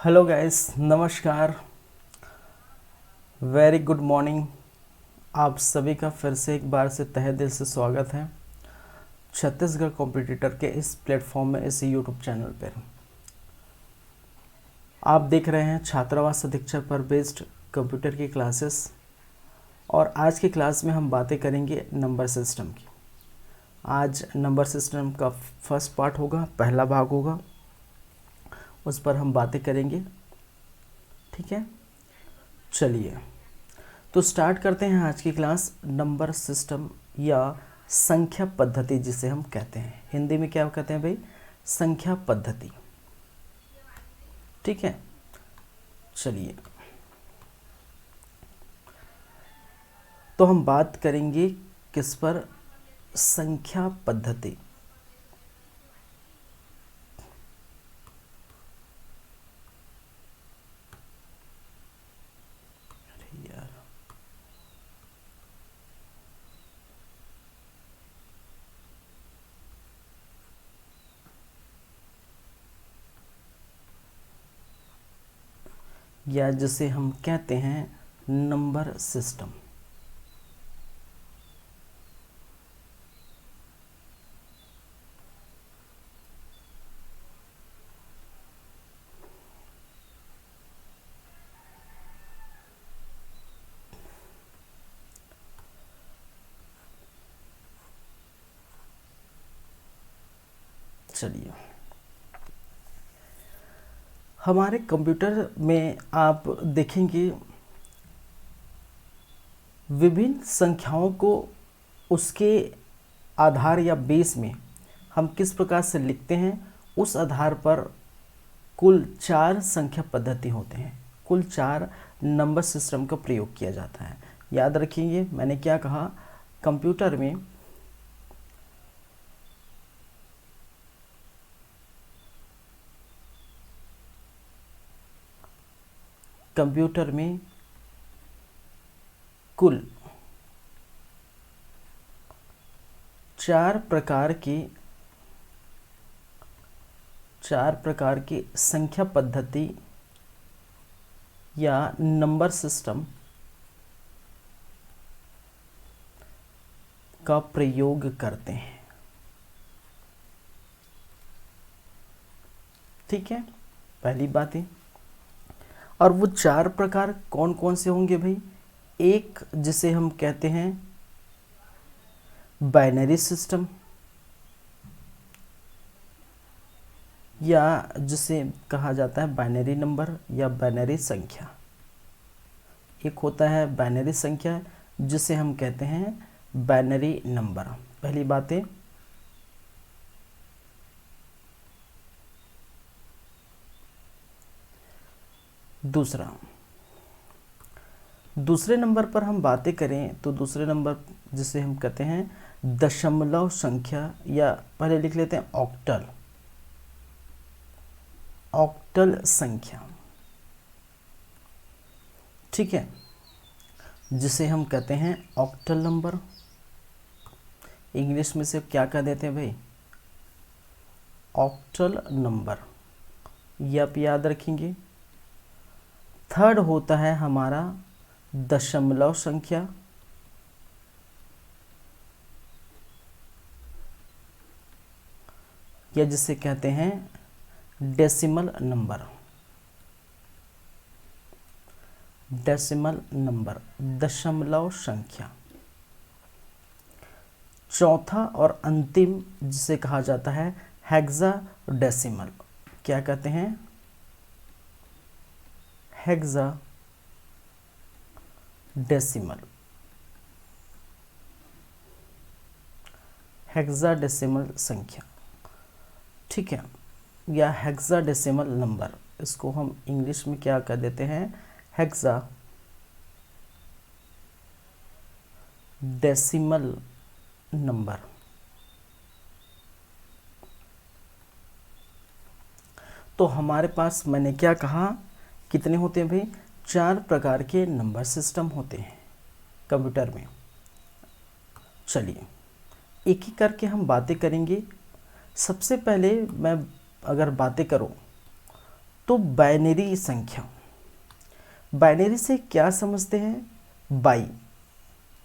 Hello guys, नमस्कार, very good morning. आप सभी का फिर से एक बार से तहे दिल से स्वागत है छत्तीसगढ़ कॉम्पिटिटर के इस प्लेटफॉर्म में, इस यूट्यूब चैनल पर। आप देख रहे हैं छात्रावास अधीक्षक पर बेस्ड कंप्यूटर की क्लासेस, और आज की क्लास में हम बातें करेंगे नंबर सिस्टम की। आज नंबर सिस्टम का फर्स्ट पार्ट होगा, पहला भाग होगा, उस पर हम बातें करेंगे। ठीक है, चलिए तो स्टार्ट करते हैं आज की क्लास। नंबर सिस्टम या संख्या पद्धति जिसे हम कहते हैं, हिंदी में क्या कहते हैं भाई? संख्या पद्धति। ठीक है, चलिए तो हम बात करेंगे किस पर? संख्या पद्धति। यार या जिसे हम कहते हैं नंबर सिस्टम। चलिए, हमारे कंप्यूटर में आप देखेंगे विभिन्न संख्याओं को उसके आधार या बेस में हम किस प्रकार से लिखते हैं, उस आधार पर कुल 4 संख्या पद्धति होते हैं। कुल 4 नंबर सिस्टम का प्रयोग किया जाता है। याद रखिए मैंने क्या कहा, कंप्यूटर में कुल 4 प्रकार की संख्या पद्धति या नंबर सिस्टम का प्रयोग करते हैं। ठीक है, पहली बात है। और वो 4 प्रकार कौन कौन से होंगे भाई? एक जिसे हम कहते हैं बाइनरी सिस्टम, या जिसे कहा जाता है बाइनरी नंबर या बाइनरी संख्या। एक होता है बाइनरी संख्या जिसे हम कहते हैं बाइनरी नंबर। पहली बात है। दूसरे नंबर पर हम बातें करें तो दूसरे नंबर जिसे हम कहते हैं दशमलव संख्या, या पहले लिख लेते हैं ऑक्टल संख्या। ठीक है, जिसे हम कहते हैं ऑक्टल नंबर। इंग्लिश में से क्या कह देते हैं भाई? Octal number. यह आप याद रखेंगे। थर्ड होता है हमारा दशमलव संख्या, या जिसे कहते हैं डेसिमल नंबर। दशमलव संख्या। चौथा और अंतिम जिसे कहा जाता है हेक्साडेसिमल। क्या कहते हैं? हेक्साडेसिमल संख्या। ठीक है, या हेक्साडेसिमल नंबर, इसको हम इंग्लिश में क्या कह देते हैं? Hexadecimal number. तो हमारे पास मैंने क्या कहा, कितने होते हैं भाई? 4 प्रकार के नंबर सिस्टम होते हैं कंप्यूटर में। चलिए एक ही करके हम बातें करेंगे। सबसे पहले मैं अगर बातें करूं तो बाइनरी संख्या, बाइनरी से क्या समझते हैं, बाई,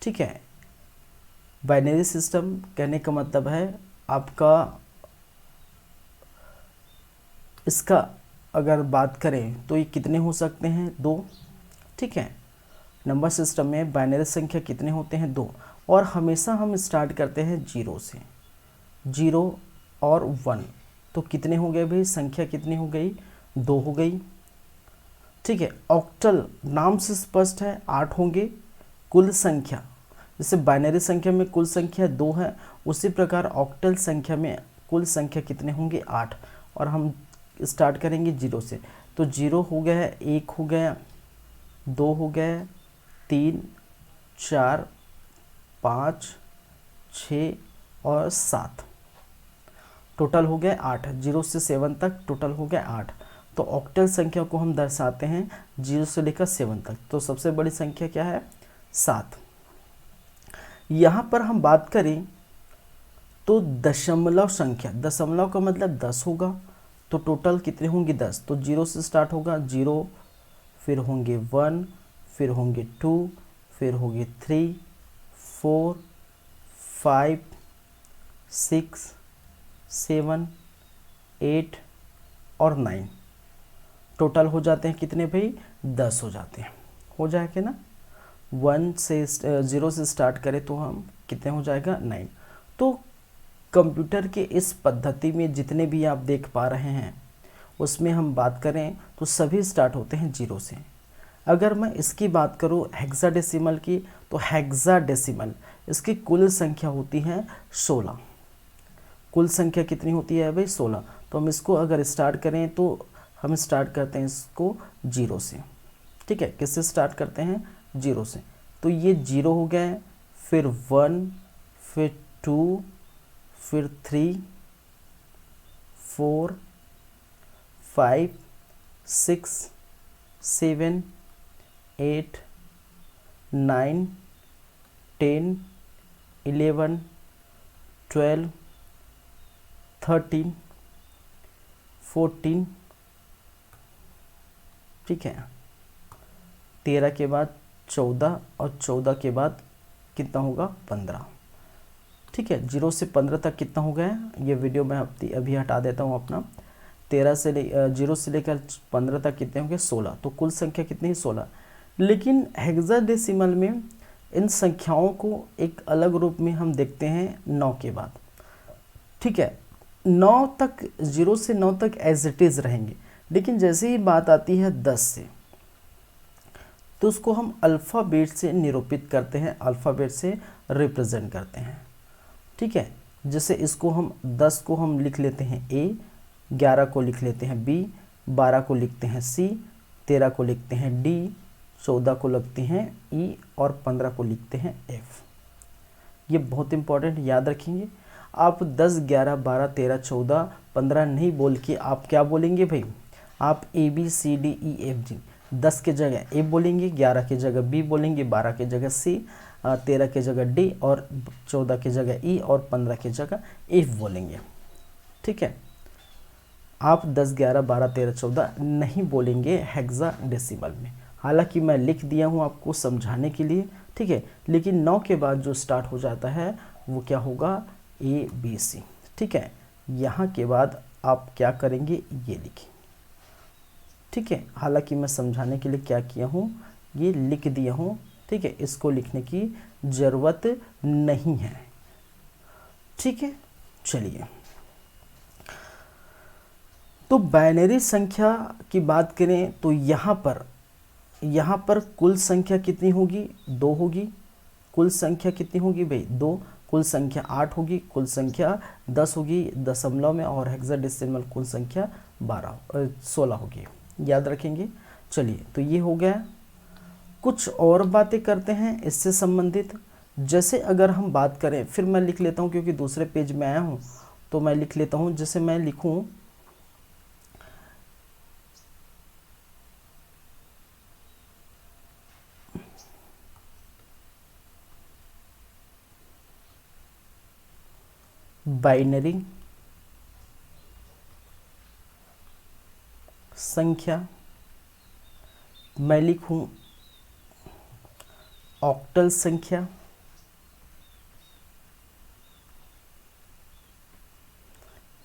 ठीक है। बाइनरी सिस्टम कहने का मतलब है आपका, इसका अगर बात करें तो ये कितने हो सकते हैं, 2, ठीक है। नंबर सिस्टम में बाइनरी संख्या कितने होते हैं, 2, और हमेशा हम स्टार्ट करते हैं 0 से, 0 और 1, तो कितने हो गए भाई, संख्या कितनी हो गई, 2 हो गई, ठीक है। ऑक्टल नाम से स्पष्ट है 8 होंगे। कुल संख्या, जैसे बाइनरी संख्या में कुल संख्या 2 है, उसी प्रकार ऑक्टल संख्या में कुल संख्या कितने होंगे, 8, और हम स्टार्ट करेंगे 0 से, तो 0 हो गया है, 1 हो गया, 2 हो गया, 3, 4, 5, 6 और 7, टोटल हो गया 8, 0 से 7 तक टोटल हो गया 8। तो ऑक्टल संख्या को हम दर्शाते हैं 0 से लेकर 7 तक, तो सबसे बड़ी संख्या क्या है, 7। यहाँ पर हम बात करें तो दशमलव संख्या, दशमलव का मतलब 10 होगा, तो टोटल कितने होंगे, 10, तो 0 से स्टार्ट होगा, 0, फिर होंगे 1, फिर होंगे 2, फिर होंगे 3, 4, 5, 6, 7, 8 और 9, टोटल हो जाते हैं कितने भाई, 10 हो जाते हैं, हो जाएगा ना। 0 से स्टार्ट करें तो हम कितने हो जाएगा, 9। तो कंप्यूटर के इस पद्धति में जितने भी आप देख पा रहे हैं, उसमें हम बात करें तो सभी स्टार्ट होते हैं 0 से। अगर मैं इसकी बात करूं हेक्साडेसिमल की, तो हेक्साडेसिमल इसकी कुल संख्या होती है 16। कुल संख्या कितनी होती है भाई, 16। तो हम इसको अगर स्टार्ट करें तो हम स्टार्ट करते हैं इसको 0 से, ठीक है। किससे स्टार्ट करते हैं, 0 से, तो ये 0 हो गया, फिर 1, फिर 2, फिर 3, 4, 5, 6, 7, 8, 9, 10, 11, 12, 13, 14, ठीक है। 13 के बाद 14 और 14 के बाद कितना होगा, 15, ठीक है। 0 से 15 तक कितना हो गया, ये वीडियो मैं अभी हटा देता हूँ अपना। 0 से लेकर 15 तक कितने होंगे, 16, तो कुल संख्या कितनी है, 16। लेकिन हेक्साडेसिमल में इन संख्याओं को एक अलग रूप में हम देखते हैं 9 के बाद, ठीक है। 9 तक, 0 से 9 तक एज इट इज़ रहेंगे, लेकिन जैसे ही बात आती है 10 से, तो उसको हम अल्फ़ाबेट से निरूपित करते हैं, अल्फ़ाबेट से रिप्रेजेंट करते हैं, ठीक है। जैसे इसको हम 10 को हम लिख लेते हैं ए, 11 को लिख लेते हैं बी, 12 को लिखते हैं सी, 13 को लिखते हैं डी, 14 को लिखते हैं ई और 15 को लिखते हैं एफ। ये बहुत इंपॉर्टेंट, याद रखेंगे। आप 10, 11, 12, 13, 14, 15 नहीं बोल के आप क्या बोलेंगे भाई, आप A B C D E F G, 10 के जगह ए बोलेंगे, 11 के जगह बी बोलेंगे, 12 के जगह सी, 13 के जगह डी और 14 के जगह ई और 15 के जगह एफ बोलेंगे, ठीक है। आप 10, 11, 12, 13, 14 नहीं बोलेंगे हेक्साडेसिमल में, हालांकि मैं लिख दिया हूँ आपको समझाने के लिए, ठीक है। लेकिन 9 के बाद जो स्टार्ट हो जाता है वो क्या होगा, ए बी सी, ठीक है। यहाँ के बाद आप क्या करेंगे, ये लिखें, ठीक है। हालांकि मैं समझाने के लिए क्या किया हूँ, ये लिख दिया हूँ, ठीक है। इसको लिखने की ज़रूरत नहीं है, ठीक है। चलिए, तो बाइनरी संख्या की बात करें तो यहाँ पर कुल संख्या कितनी होगी, 2 होगी। कुल संख्या कितनी होगी भाई, 2। कुल संख्या 8 होगी, कुल संख्या 10 होगी दशमलव में, और हेक्साडेसिमल कुल संख्या 16 होगी, याद रखेंगे। चलिए, तो ये हो गया। कुछ और बातें करते हैं इससे संबंधित। जैसे अगर हम बात करें, फिर मैं लिख लेता हूँ क्योंकि दूसरे पेज में आया हूँ, तो मैं लिख लेता हूँ। जैसे मैं लिखूँ बाइनरी संख्या, मैं लिखूं ऑक्टल संख्या,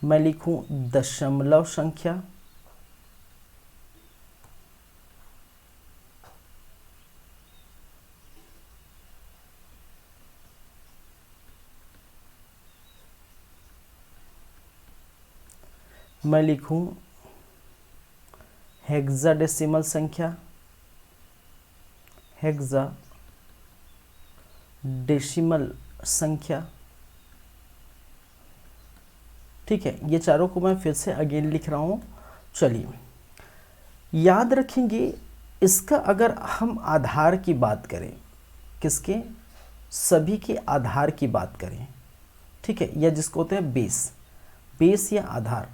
मैं लिखूं दशमलव संख्या, मैं लिखूं हेक्साडेसिमल संख्या, हेक्साडेसिमल संख्या। ठीक है, ये चारों को मैं फिर से अगेन लिख रहा हूँ। चलिए, याद रखेंगे इसका अगर हम आधार की बात करें, किसके, सभी के आधार की बात करें, ठीक है, या जिसको होते हैं बेस या आधार,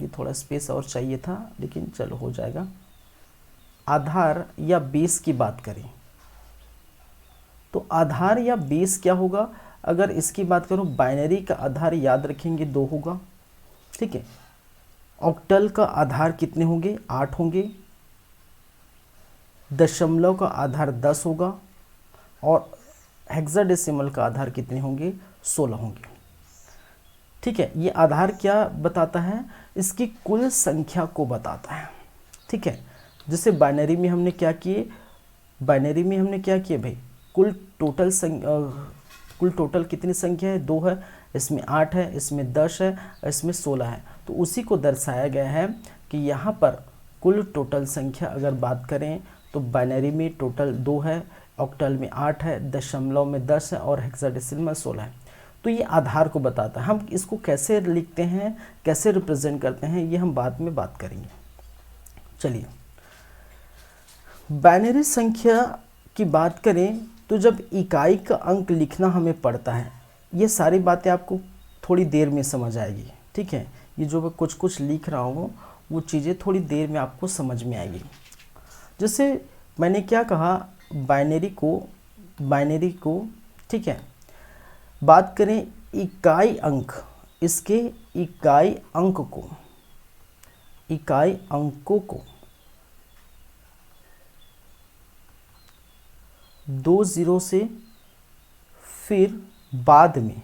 ये थोड़ा स्पेस और चाहिए था लेकिन चलो हो जाएगा। आधार या बेस की बात करें तो आधार या बेस क्या होगा, अगर इसकी बात करूं बाइनरी का आधार याद रखेंगे 2 होगा, ठीक है। ऑक्टल का आधार कितने होंगे, 8 होंगे। दशमलव का आधार 10 होगा और हेक्साडेसिमल का आधार कितने होंगे, 16 होंगे। ठीक है, ये आधार क्या बताता है, इसकी कुल संख्या को बताता है। ठीक है, जैसे बाइनरी में हमने क्या किए, भाई कुल टोटल कितनी संख्या है, 2 है, इसमें 8 है, इसमें 10 है, इसमें 16 है। तो उसी को दर्शाया गया है कि यहाँ पर कुल टोटल संख्या अगर बात करें तो बाइनरी में टोटल 2 है, ऑक्टल में 8 है, दशमलव में 10 है और हेक्साडेसिमल में 16 है। तो ये आधार को बताता है। हम इसको कैसे लिखते हैं, कैसे रिप्रेजेंट करते हैं, ये हम बाद में बात करेंगे। चलिए, बाइनरी संख्या की बात करें तो जब इकाई का अंक लिखना हमें पड़ता है, ये सारी बातें आपको थोड़ी देर में समझ आएगी। ठीक है, ये जो मैं कुछ लिख रहा हूँ वो चीज़ें थोड़ी देर में आपको समझ में आएगी। जैसे मैंने क्या कहा, बाइनरी को ठीक है, बात करें इकाई अंक, इसके इकाई अंकों को 2 0 से फिर बाद में,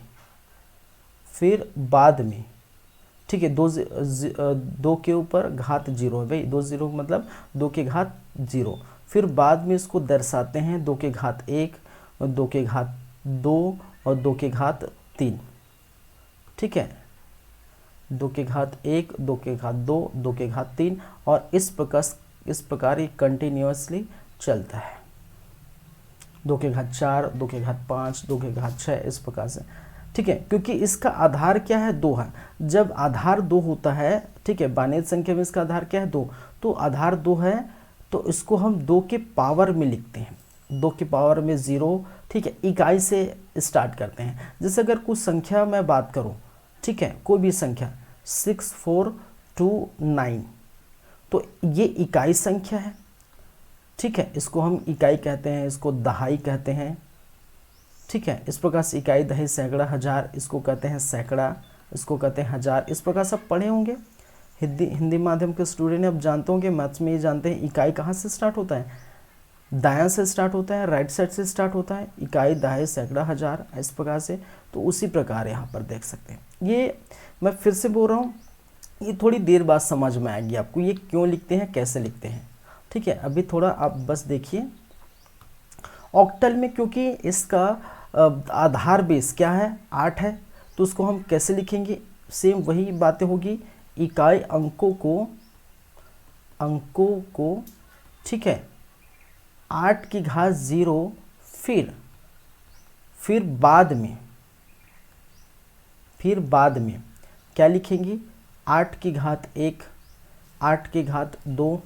ठीक है, 2 के ऊपर घात 0 है भाई, 2 0 मतलब 2 के घात 0, फिर बाद में इसको दर्शाते हैं 2 के घात 1, 2 के घात 2 और 2 के घात 3। ठीक है, 2 के घात 1, 2 के घात 2, 2 के घात 3 और इस प्रकार ये कंटिन्यूअसली चलता है। 2 के घात 4, 2 के घात 5, 2 के घात 6, इस प्रकार से। ठीक है, क्योंकि इसका आधार क्या है, 2 है। जब आधार 2 होता है, ठीक है, बाइनरी संख्या में इसका आधार क्या है, 2, तो आधार 2 है तो इसको हम 2 के पावर में लिखते हैं, 2 के पावर में 0। ठीक है, इकाई से स्टार्ट करते हैं। जैसे अगर कुछ संख्या मैं बात करूं, ठीक है, कोई भी संख्या 6429, तो ये इकाई संख्या है। ठीक है, इसको हम इकाई कहते हैं, इसको दहाई कहते हैं। ठीक है, इस प्रकार से इकाई, दहाई, सैकड़ा, हजार, इसको कहते हैं सैकड़ा, इसको कहते हैं हजार। इस प्रकार सब पढ़े होंगे, हिंदी माध्यम के स्टूडेंट अब जानते होंगे, मैथ्स में ये जानते हैं इकाई कहाँ से स्टार्ट होता है, दायां से स्टार्ट होता है, राइट साइड से स्टार्ट होता है, इकाई, दहाई, सैकड़ा, हजार, इस प्रकार से। तो उसी प्रकार यहाँ पर देख सकते हैं। ये मैं फिर से बोल रहा हूँ, ये थोड़ी देर बाद समझ में आएगी आपको ये क्यों लिखते हैं, कैसे लिखते हैं। ठीक है, अभी थोड़ा आप बस देखिए। ऑक्टल में क्योंकि इसका आधार बेस क्या है, 8 है, तो उसको हम कैसे लिखेंगे, सेम वही बातें होगी, इकाई अंकों को ठीक है 8 की घात 0, फिर बाद में क्या लिखेंगे, 8 की घात 1, 8 की घात 2,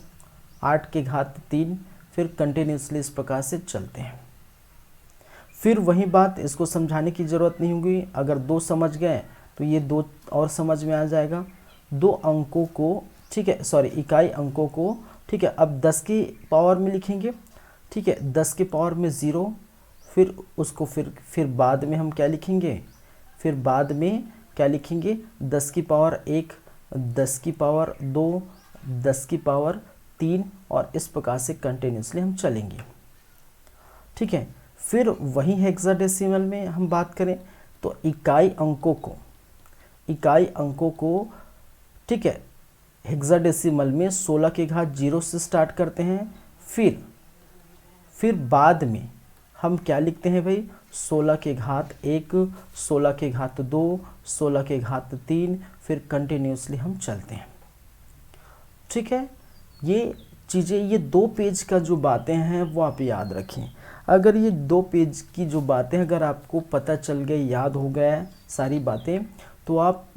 8 की घात 3, फिर कंटिन्यूसली इस प्रकार से चलते हैं। फिर वही बात, इसको समझाने की ज़रूरत नहीं होगी, अगर 2 समझ गए तो ये 2 और समझ में आ जाएगा। 2 अंकों को, ठीक है, सॉरी, इकाई अंकों को, ठीक है, अब 10 की पावर में लिखेंगे। ठीक है, 10 की पावर में 0, फिर उसको फिर बाद में हम क्या लिखेंगे, फिर बाद में क्या लिखेंगे, 10 की पावर 1, 10 की पावर 2, 10 की पावर 3 और इस प्रकार से कंटिन्यूसली हम चलेंगे। ठीक है, फिर वही हेक्साडेसिमल में हम बात करें तो इकाई अंकों को ठीक है हेक्साडेसिमल में 16 की घात 0 से स्टार्ट करते हैं। फिर बाद में हम क्या लिखते हैं भाई, 16 की घात 1, 16 की घात 2, 16 की घात 3, फिर कंटिन्यूसली हम चलते हैं। ठीक है, ये चीज़ें, ये 2 पेज का जो बातें हैं वो आप याद रखें। अगर ये 2 पेज की जो बातें अगर आपको पता चल गई, याद हो गया है सारी बातें, तो आप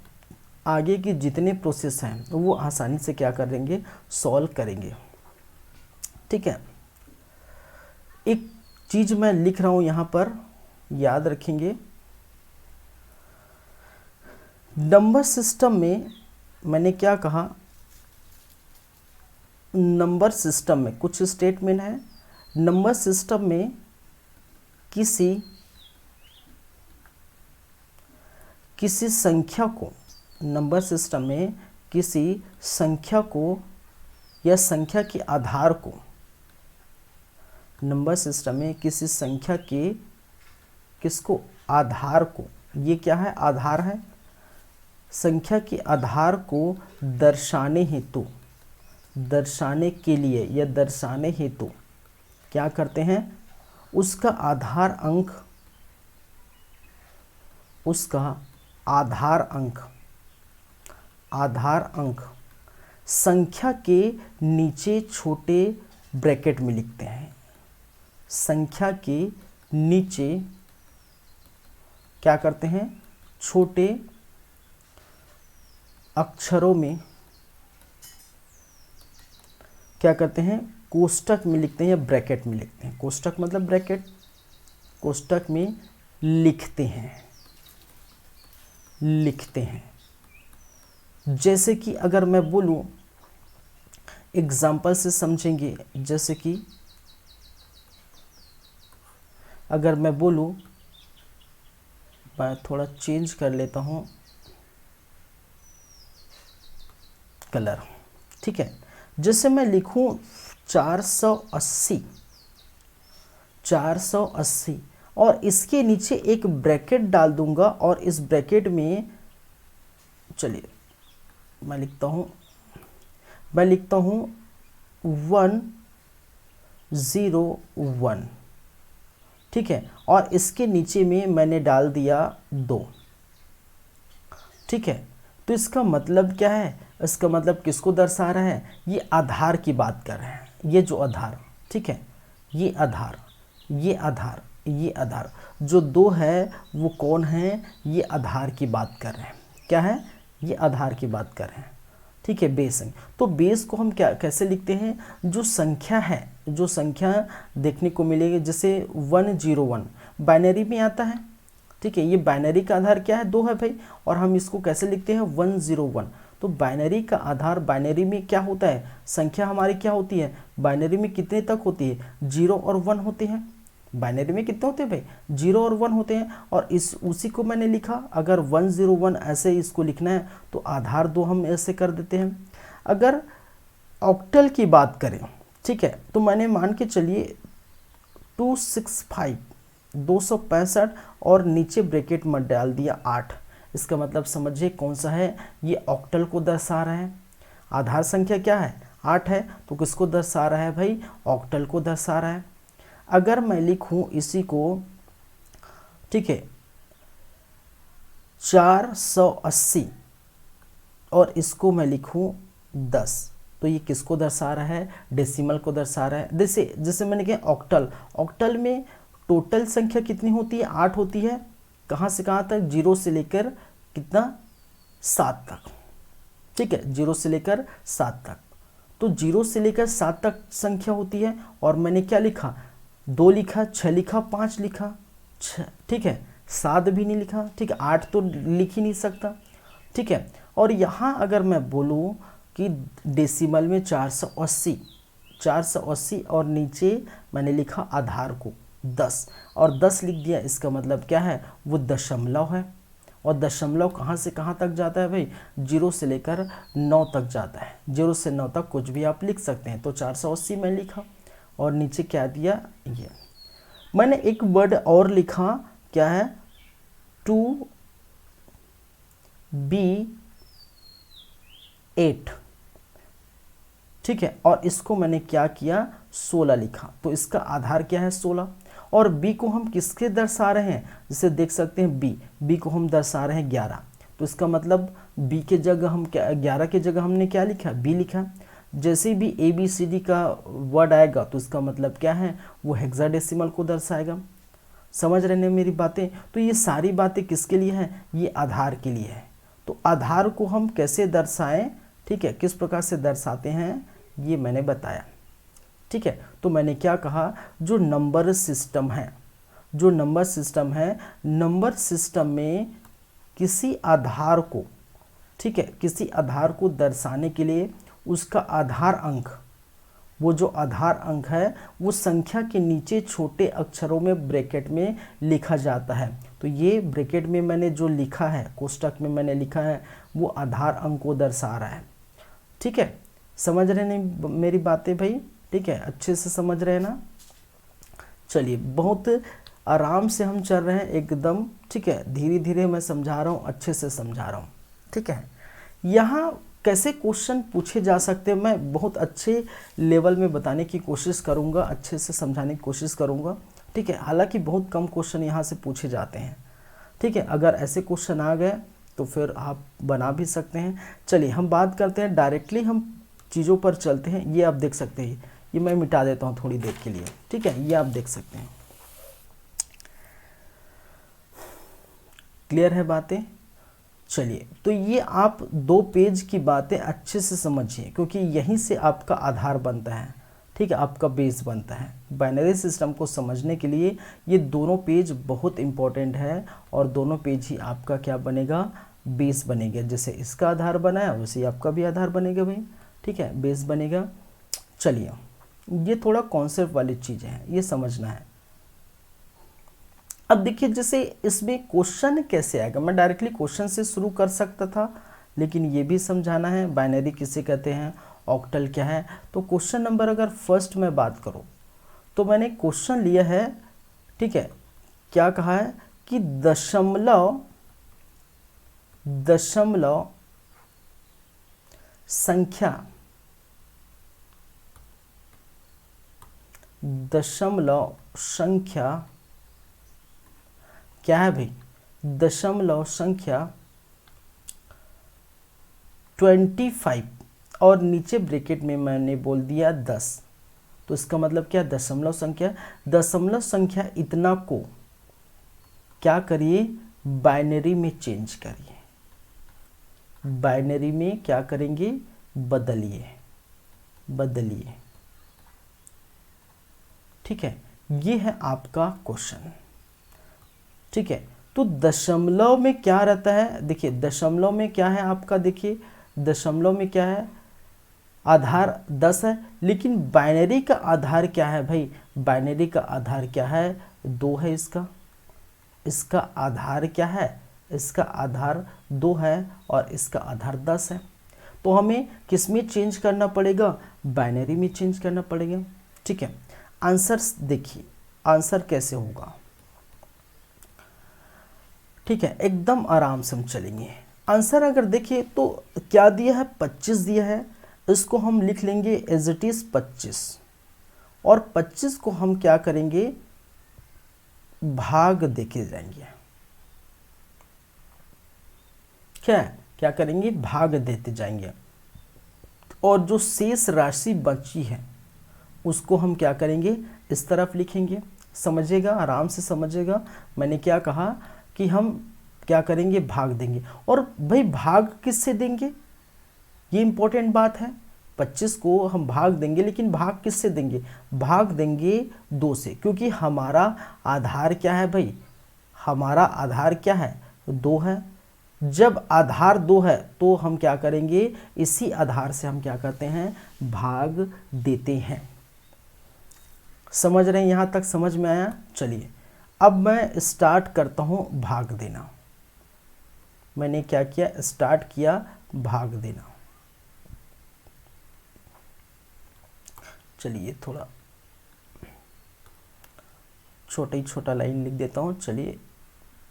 आगे के जितने प्रोसेस हैं वो आसानी से क्या करेंगे, सॉल्व करेंगे। ठीक है, एक चीज़ मैं लिख रहा हूँ यहाँ पर, याद रखेंगे। नंबर सिस्टम में मैंने क्या कहा, नंबर सिस्टम में कुछ स्टेटमेंट है। नंबर सिस्टम में किसी संख्या को, नंबर सिस्टम में किसी संख्या को या संख्या के आधार को, नंबर सिस्टम में किसी संख्या के किसको, आधार को, ये क्या है, आधार है। संख्या के आधार को दर्शाने हेतु, दर्शाने के लिए या दर्शाने हेतु क्या करते हैं, उसका आधार अंक, आधार अंक संख्या के नीचे छोटे ब्रैकेट में लिखते हैं। संख्या के नीचे क्या करते हैं, छोटे अक्षरों में क्या करते हैं, कोष्टक में लिखते हैं या ब्रैकेट में लिखते हैं। कोष्टक मतलब ब्रैकेट, कोष्टक में लिखते हैं। जैसे कि अगर मैं बोलूं, एग्जाम्पल से समझेंगे, जैसे कि अगर मैं बोलूं, मैं थोड़ा चेंज कर लेता हूं कलर। ठीक है, जैसे मैं लिखूं 480 और इसके नीचे एक ब्रैकेट डाल दूंगा और इस ब्रैकेट में, चलिए मैं लिखता हूं 101। ठीक है, और इसके नीचे में मैंने डाल दिया 2। ठीक है, तो इसका मतलब क्या है, इसका मतलब किसको दर्शा रहा है, ये आधार की बात कर रहे हैं। ये जो आधार, ठीक है, ये आधार जो 2 है वो कौन है, ये आधार की बात कर रहे हैं। क्या है, ये आधार की बात कर रहे हैं। ठीक है, बेस है। तो बेस को हम क्या कैसे लिखते हैं, जो संख्या है, जो संख्या देखने को मिलेगी, जैसे 101 बाइनरी में आता है। ठीक है, ये बाइनरी का आधार क्या है, 2 है भाई, और हम इसको कैसे लिखते हैं, 101। तो बाइनरी का आधार, बाइनरी में क्या होता है, संख्या हमारी क्या होती है, बाइनरी में कितने तक होती है, 0 और 1 होते हैं। बाइनरी में कितने होते हैं भाई, 0 और 1 होते हैं। और उसी को मैंने लिखा, अगर 101 ऐसे इसको लिखना है तो आधार 2 हम ऐसे कर देते हैं। अगर ऑक्टल की बात करें, ठीक है, तो मैंने मान के चलिए 265 और नीचे ब्रैकेट में डाल दिया 8। इसका मतलब समझिए कौन सा है, ये ऑक्टल को दर्शा रहा है। आधार संख्या क्या है, 8 है, तो किसको दर्शा रहा है भाई, ऑक्टल को दर्शा रहा है। अगर मैं लिखूं इसी को, ठीक है, 480 और इसको मैं लिखूं 10, तो ये किसको दर्शा रहा है, डेसिमल को दर्शा रहा है। जैसे मैंने कहा ऑक्टल में टोटल संख्या कितनी होती है, 8 होती है। कहाँ से कहाँ तक, 0 से लेकर कितना, 7 तक। ठीक है, 0 से लेकर 7 तक। तो 0 से लेकर 7 तक संख्या होती है। और मैंने क्या लिखा, 2 लिखा, 6 लिखा, 5 लिखा, 6, ठीक है, 7 भी नहीं लिखा। ठीक है, 8 तो लिख ही नहीं सकता। ठीक है, और यहाँ अगर मैं बोलूँ कि डेसिमल में 480 और नीचे मैंने लिखा आधार को 10 और 10 लिख दिया, इसका मतलब क्या है, वो दशमलव है। और दशमलव कहाँ से कहाँ तक जाता है भाई, 0 से लेकर 9 तक जाता है। 0 से 9 तक कुछ भी आप लिख सकते हैं। तो 480 में लिखा और नीचे क्या दिया, ये मैंने एक वर्ड और लिखा, क्या है, 2B8, ठीक है। और इसको मैंने क्या किया, 16 लिखा। तो इसका आधार क्या है, 16। और b को हम किसके दर्शा रहे हैं, जिसे देख सकते हैं b को हम दर्शा रहे हैं 11। तो इसका मतलब b के जगह हम क्या, 11 के जगह हमने क्या लिखा, b लिखा। जैसे भी ABCD का वर्ड आएगा तो इसका मतलब क्या है, वो हेक्साडेसिमल को दर्शाएगा। समझ रहे हैं मेरी बातें। तो ये सारी बातें किसके लिए हैं, ये आधार के लिए है। तो आधार को हम कैसे दर्शाएं, ठीक है, किस प्रकार से दर्शाते हैं, ये मैंने बताया, ठीक है। तो मैंने क्या कहा, जो नंबर सिस्टम है, जो नंबर सिस्टम है, नंबर सिस्टम में किसी आधार को, ठीक है, किसी आधार को दर्शाने के लिए उसका आधार अंक, वो जो आधार अंक है वो संख्या के नीचे छोटे अक्षरों में ब्रैकेट में लिखा जाता है। तो ये ब्रैकेट में मैंने जो लिखा है, कोष्टक में मैंने लिखा है, वो आधार अंक को दर्शा रहा है, ठीक है। समझ रहे नहीं मेरी बातें भाई, ठीक है, अच्छे से समझ रहे हैं ना। चलिए, बहुत आराम से हम चल रहे हैं एकदम, ठीक है, धीरे धीरे मैं समझा रहा हूँ, अच्छे से समझा रहा हूँ, ठीक है। यहाँ कैसे क्वेश्चन पूछे जा सकते हैं मैं बहुत अच्छे लेवल में बताने की कोशिश करूँगा, अच्छे से समझाने की कोशिश करूँगा, ठीक है। हालांकि बहुत कम क्वेश्चन यहाँ से पूछे जाते हैं, ठीक है। अगर ऐसे क्वेश्चन आ गए तो फिर आप बना भी सकते हैं। चलिए हम बात करते हैं, डायरेक्टली हम चीज़ों पर चलते हैं। ये आप देख सकते हैं, ये मैं मिटा देता हूँ थोड़ी देर के लिए, ठीक है। ये आप देख सकते हैं, क्लियर है बातें। चलिए, तो ये आप 2 पेज की बातें अच्छे से समझिए, क्योंकि यहीं से आपका आधार बनता है, ठीक है, आपका बेस बनता है। बाइनरी सिस्टम को समझने के लिए ये दोनों पेज बहुत इंपॉर्टेंट है, और दोनों पेज ही आपका क्या बनेगा, बेस बनेगा। जैसे इसका आधार बना है वैसे ही आपका भी आधार बनेगा भाई, ठीक है, बेस बनेगा। चलिए, ये थोड़ा कॉन्सेप्ट वाली चीज़ें हैं, ये समझना है। अब देखिए, जैसे इसमें क्वेश्चन कैसे आएगा, मैं डायरेक्टली क्वेश्चन से शुरू कर सकता था, लेकिन ये भी समझाना है बाइनरी किसे कहते हैं, ऑक्टल क्या है। तो क्वेश्चन नंबर अगर फर्स्ट में बात करूं तो मैंने क्वेश्चन लिया है, ठीक है, क्या कहा है कि दशमलव संख्या, दशमलव संख्या क्या है भाई, दशमलव संख्या 25 और नीचे ब्रैकेट में मैंने बोल दिया 10। तो इसका मतलब क्या, दशमलव संख्या इतना को क्या करिए, बाइनरी में चेंज करिए, बाइनरी में क्या करेंगे, बदलिए, ठीक है। ये है आपका क्वेश्चन, ठीक है। तो दशमलव में क्या रहता है, देखिए दशमलव में क्या है आपका, देखिए दशमलव में क्या है, आधार 10 है, लेकिन बाइनरी का आधार क्या है भाई, बाइनरी का आधार क्या है, 2 है। इसका आधार क्या है, इसका आधार 2 है और इसका आधार 10 है। तो हमें किस में चेंज करना पड़ेगा, बाइनरी में चेंज करना पड़ेगा, ठीक है। आंसर देखिए, आंसर कैसे होगा, ठीक है, एकदम आराम से हम चलेंगे। आंसर अगर देखिए तो क्या दिया है, 25 दिया है, इसको हम लिख लेंगे एज इट इज 25, और 25 को हम क्या करेंगे, भाग देके जाएंगे, क्या करेंगे, भाग देते जाएंगे, और जो शेष राशि बची है उसको हम क्या करेंगे, इस तरफ लिखेंगे। समझिएगा, आराम से समझिएगा। मैंने क्या कहा कि हम क्या करेंगे, भाग देंगे। और भाई भाग किससे देंगे, ये इंपॉर्टेंट बात है। 25 को हम भाग देंगे, लेकिन भाग किससे देंगे, भाग देंगे 2 से, क्योंकि हमारा आधार क्या है भाई, हमारा आधार क्या है, 2 है। जब आधार 2 है तो हम क्या करेंगे, इसी आधार से हम क्या करते हैं, भाग देते हैं। समझ रहे हैं, यहाँ तक समझ में आया। चलिए अब मैं स्टार्ट करता हूँ भाग देना, मैंने क्या किया, स्टार्ट किया भाग देना। चलिए थोड़ा छोटा ही छोटा लाइन लिख देता हूँ। चलिए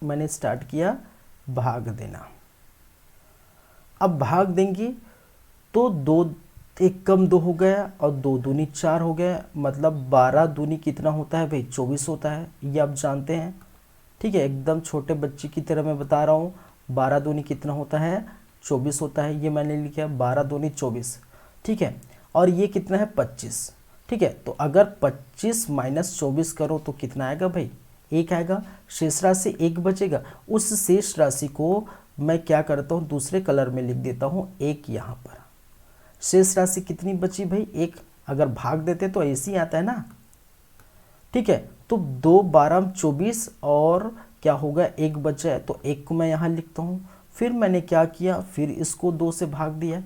मैंने स्टार्ट किया भाग देना। अब भाग देंगे तो 2 एक कम 2 हो गया और 2 दूनी 4 हो गया, मतलब 12 दूनी कितना होता है भाई, 24 होता है, ये आप जानते हैं। ठीक है, एकदम छोटे बच्चे की तरह मैं बता रहा हूँ। 12 दूनी कितना होता है, 24 होता है, ये मैंने लिखा 12 दूनी 24। ठीक है, और ये कितना है 25। ठीक है, तो अगर 25 माइनस 24 करो तो कितना आएगा भाई, 1 आएगा। शेष राशि 1 बचेगा। उस शेष राशि को मैं क्या करता हूँ, दूसरे कलर में लिख देता हूँ 1 यहाँ पर। शेष राशि कितनी बची भाई, 1। अगर भाग देते तो ऐसे ही आता है ना। ठीक है, तो 2 12 24 और क्या होगा, 1 बचा है, तो 1 को मैं यहाँ लिखता हूँ। फिर मैंने क्या किया, फिर इसको 2 से भाग दिया,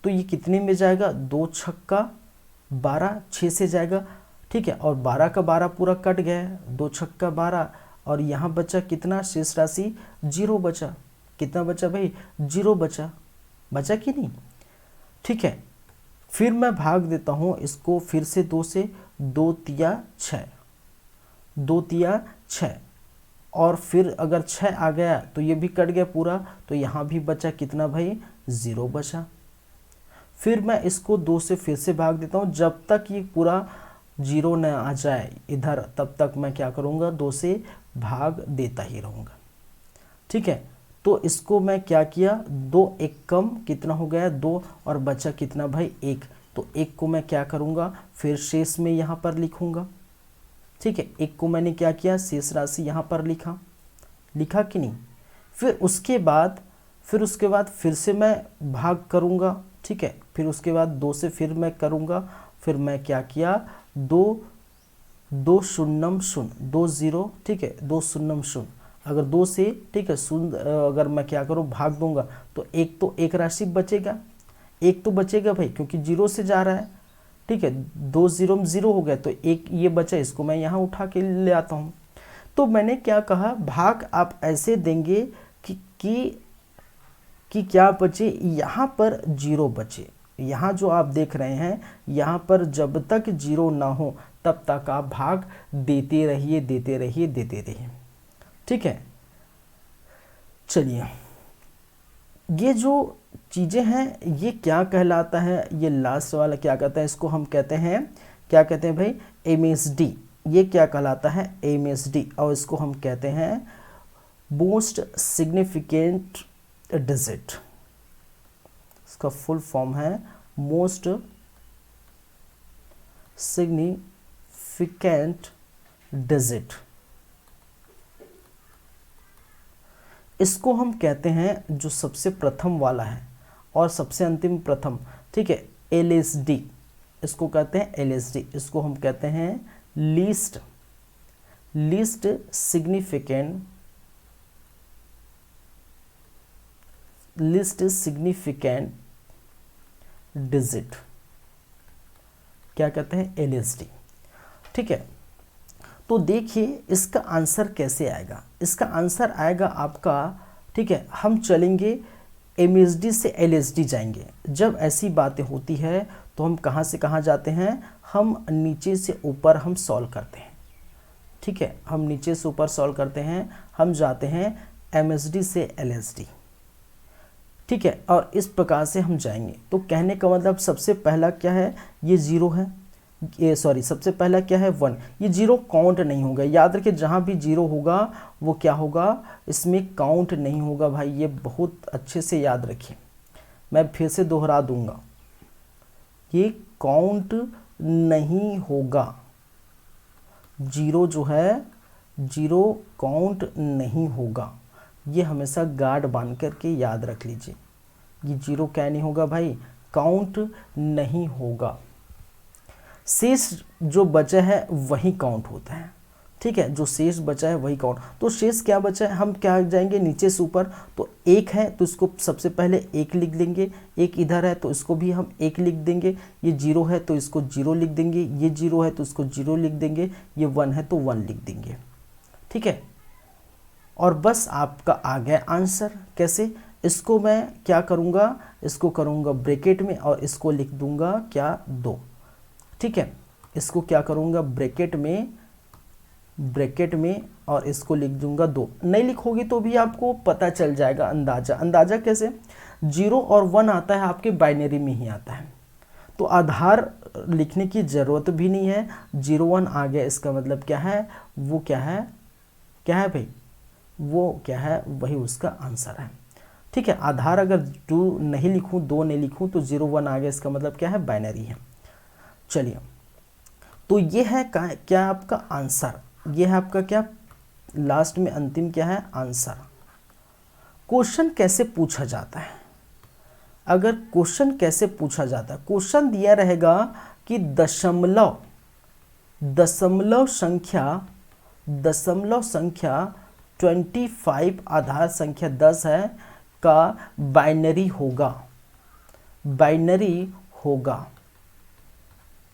तो ये कितने में जाएगा, 2 छक्का 12, 6 से जाएगा। ठीक है, और 12 का 12 पूरा कट गया है, 2 छक्का 12, और यहाँ बचा कितना, शेष राशि 0 बचा। कितना बचा भाई, 0 बचा। बचा कि नहीं। ठीक है, फिर मैं भाग देता हूँ इसको फिर से 2 से, 2 तिया 6, 2 तिया 6, और फिर अगर 6 आ गया तो ये भी कट गया पूरा, तो यहाँ भी बचा कितना भाई, 0 बचा। फिर मैं इसको 2 से फिर से भाग देता हूँ, जब तक ये पूरा 0 न आ जाए इधर, तब तक मैं क्या करूँगा, 2 से भाग देता ही रहूँगा। ठीक है, तो इसको मैं क्या किया, 2 1 कम कितना हो गया, 2, और बचा कितना भाई, 1। तो 1 को मैं क्या करूँगा, फिर शेष में यहाँ पर लिखूँगा। ठीक है, 1 को मैंने क्या किया, शेष राशि यहाँ पर लिखा कि नहीं। फिर उसके बाद फिर से मैं भाग करूँगा। ठीक है, फिर उसके बाद 2 से फिर मैं करूँगा। फिर मैं क्या किया, 2 2 शून्यम शून्य 2 0। ठीक है, 2 शून्यम शून्य, अगर 2 से, ठीक है, शून्य अगर मैं क्या करूँ, भाग दूंगा तो एक राशि बचेगा, 1 तो बचेगा भाई, क्योंकि 0 से जा रहा है। ठीक है, 2 0 में 0 हो गया, तो 1 ये बचा, इसको मैं यहाँ उठा के ले आता हूँ। तो मैंने क्या कहा, भाग आप ऐसे देंगे कि क्या बचे, यहाँ पर 0 बचे। यहाँ जो आप देख रहे हैं, यहाँ पर जब तक 0 ना हो तब तक आप भाग देते रहिए। ठीक है, चलिए ये जो चीज़ें हैं ये क्या कहलाता है, ये लास्ट वाला क्या कहता है, इसको हम कहते हैं, क्या कहते हैं भाई, MSD। ये क्या कहलाता है, MSD, और इसको हम कहते हैं मोस्ट सिग्निफिकेंट डिजिट। इसका फुल फॉर्म है मोस्ट सिग्निफिकेंट डिजिट। इसको हम कहते हैं, जो सबसे प्रथम वाला है और सबसे अंतिम प्रथम, ठीक है, LSD, इसको कहते हैं LSD। इसको हम कहते हैं लीस्ट सिग्निफिकेंट डिजिट, क्या कहते हैं, LSD। ठीक है, तो देखिए इसका आंसर कैसे आएगा। इसका आंसर आएगा आपका, ठीक है, हम चलेंगे MSD से LSD जाएंगे। जब ऐसी बातें होती है तो हम कहाँ से कहाँ जाते हैं, हम नीचे से ऊपर हम सॉल्व करते हैं। ठीक है, हम नीचे से ऊपर सॉल्व करते हैं, हम जाते हैं MSD से LSD। ठीक है, और इस प्रकार से हम जाएंगे। तो कहने का मतलब सबसे पहला क्या है, ये 0 है, ये सॉरी सबसे पहला क्या है 1। ये 0 काउंट नहीं होगा, याद रखिए, जहाँ भी 0 होगा वो क्या होगा, इसमें काउंट नहीं होगा भाई, ये बहुत अच्छे से याद रखिए। मैं फिर से दोहरा दूंगा, ये काउंट नहीं होगा। 0 जो है 0 काउंट नहीं होगा, ये हमेशा गार्ड बांध करके याद रख लीजिए। ये 0 क्या नहीं होगा भाई, काउंट नहीं होगा। शेष जो बचा है वही काउंट होता है। ठीक है, जो शेष बचा है वही काउंट। तो शेष क्या बचा है, हम क्या जाएंगे नीचे से ऊपर, तो 1 है तो इसको सबसे पहले 1 लिख देंगे, 1 इधर है तो इसको भी हम 1 लिख देंगे, ये 0 है तो इसको 0 लिख देंगे, ये 0 है तो इसको 0 लिख देंगे, ये 1 है तो 1 लिख देंगे। ठीक है, और बस आपका आ गया आंसर। कैसे? इसको मैं क्या करूँगा, इसको करूँगा ब्रैकेट में और इसको लिख दूंगा क्या 2। ठीक है, इसको क्या करूँगा ब्रैकेट में और इसको लिख दूंगा 2। नहीं लिखोगे तो भी आपको पता चल जाएगा अंदाजा कैसे? 0 और 1 आता है आपके बाइनरी में ही आता है, तो आधार लिखने की ज़रूरत भी नहीं है। 0 1 आ गया, इसका मतलब क्या है? वो क्या है भाई? वो क्या है? वही उसका आंसर है। ठीक है, आधार अगर 2 नहीं लिखूं, 2 नहीं लिखूं तो 0 1 आ गया, इसका मतलब क्या है? बाइनरी है। चलिए, तो ये है क्या आपका आंसर, ये है आपका क्या लास्ट में अंतिम क्या है? आंसर। क्वेश्चन कैसे पूछा जाता है? अगर क्वेश्चन कैसे पूछा जाता है, क्वेश्चन दिया रहेगा कि दशमलव संख्या 25 आधार संख्या 10 है का बाइनरी होगा।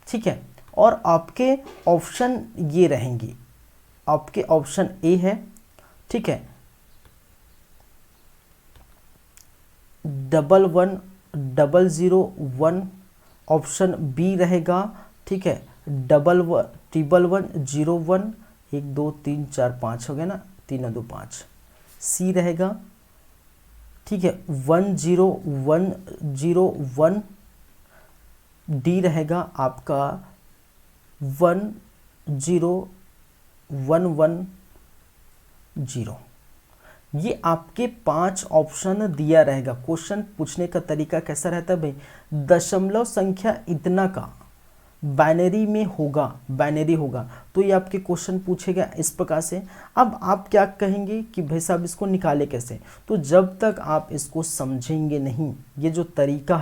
ठीक है, और आपके ऑप्शन ये रहेंगे, आपके ऑप्शन ए है, ठीक है, 11 ऑप्शन बी रहेगा, ठीक है, 11 1 2 3 4 5 हो गया ना, 3 2 5। सी रहेगा, ठीक है, 10 डी रहेगा आपका 10110। ये आपके 5 ऑप्शन दिया रहेगा। क्वेश्चन पूछने का तरीका कैसा रहता है भाई? दशमलव संख्या इतना का बाइनरी होगा, तो ये आपके क्वेश्चन पूछेगा इस प्रकार से। अब आप क्या कहेंगे कि भाई साहब इसको निकाले कैसे? तो जब तक आप इसको समझेंगे नहीं, ये जो तरीका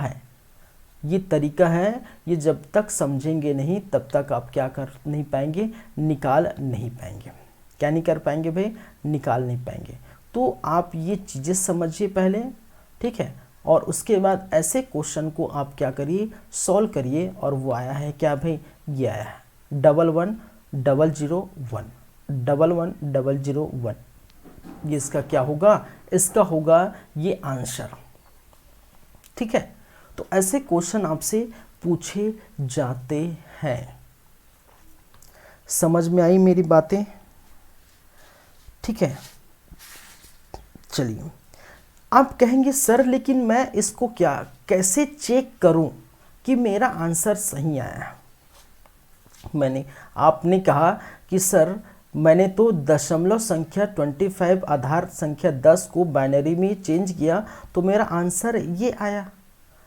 है, ये जब तक समझेंगे नहीं तब तक आप क्या कर नहीं पाएंगे? निकाल नहीं पाएंगे। क्या नहीं कर पाएंगे भाई? निकाल नहीं पाएंगे। तो आप ये चीज़ें समझिए पहले, ठीक है, और उसके बाद ऐसे क्वेश्चन को आप क्या करिए? सॉल्व करिए। और वो आया है क्या भाई? ये आया है 11 ये इसका क्या होगा? इसका होगा ये आंसर। ठीक है, तो ऐसे क्वेश्चन आपसे पूछे जाते हैं। समझ में आई मेरी बातें? ठीक है, चलिए, आप कहेंगे सर लेकिन मैं इसको कैसे चेक करूं कि मेरा आंसर सही आया? आपने कहा कि सर मैंने तो दशमलव संख्या 25 आधार संख्या 10 को बाइनरी में चेंज किया तो मेरा आंसर ये आया,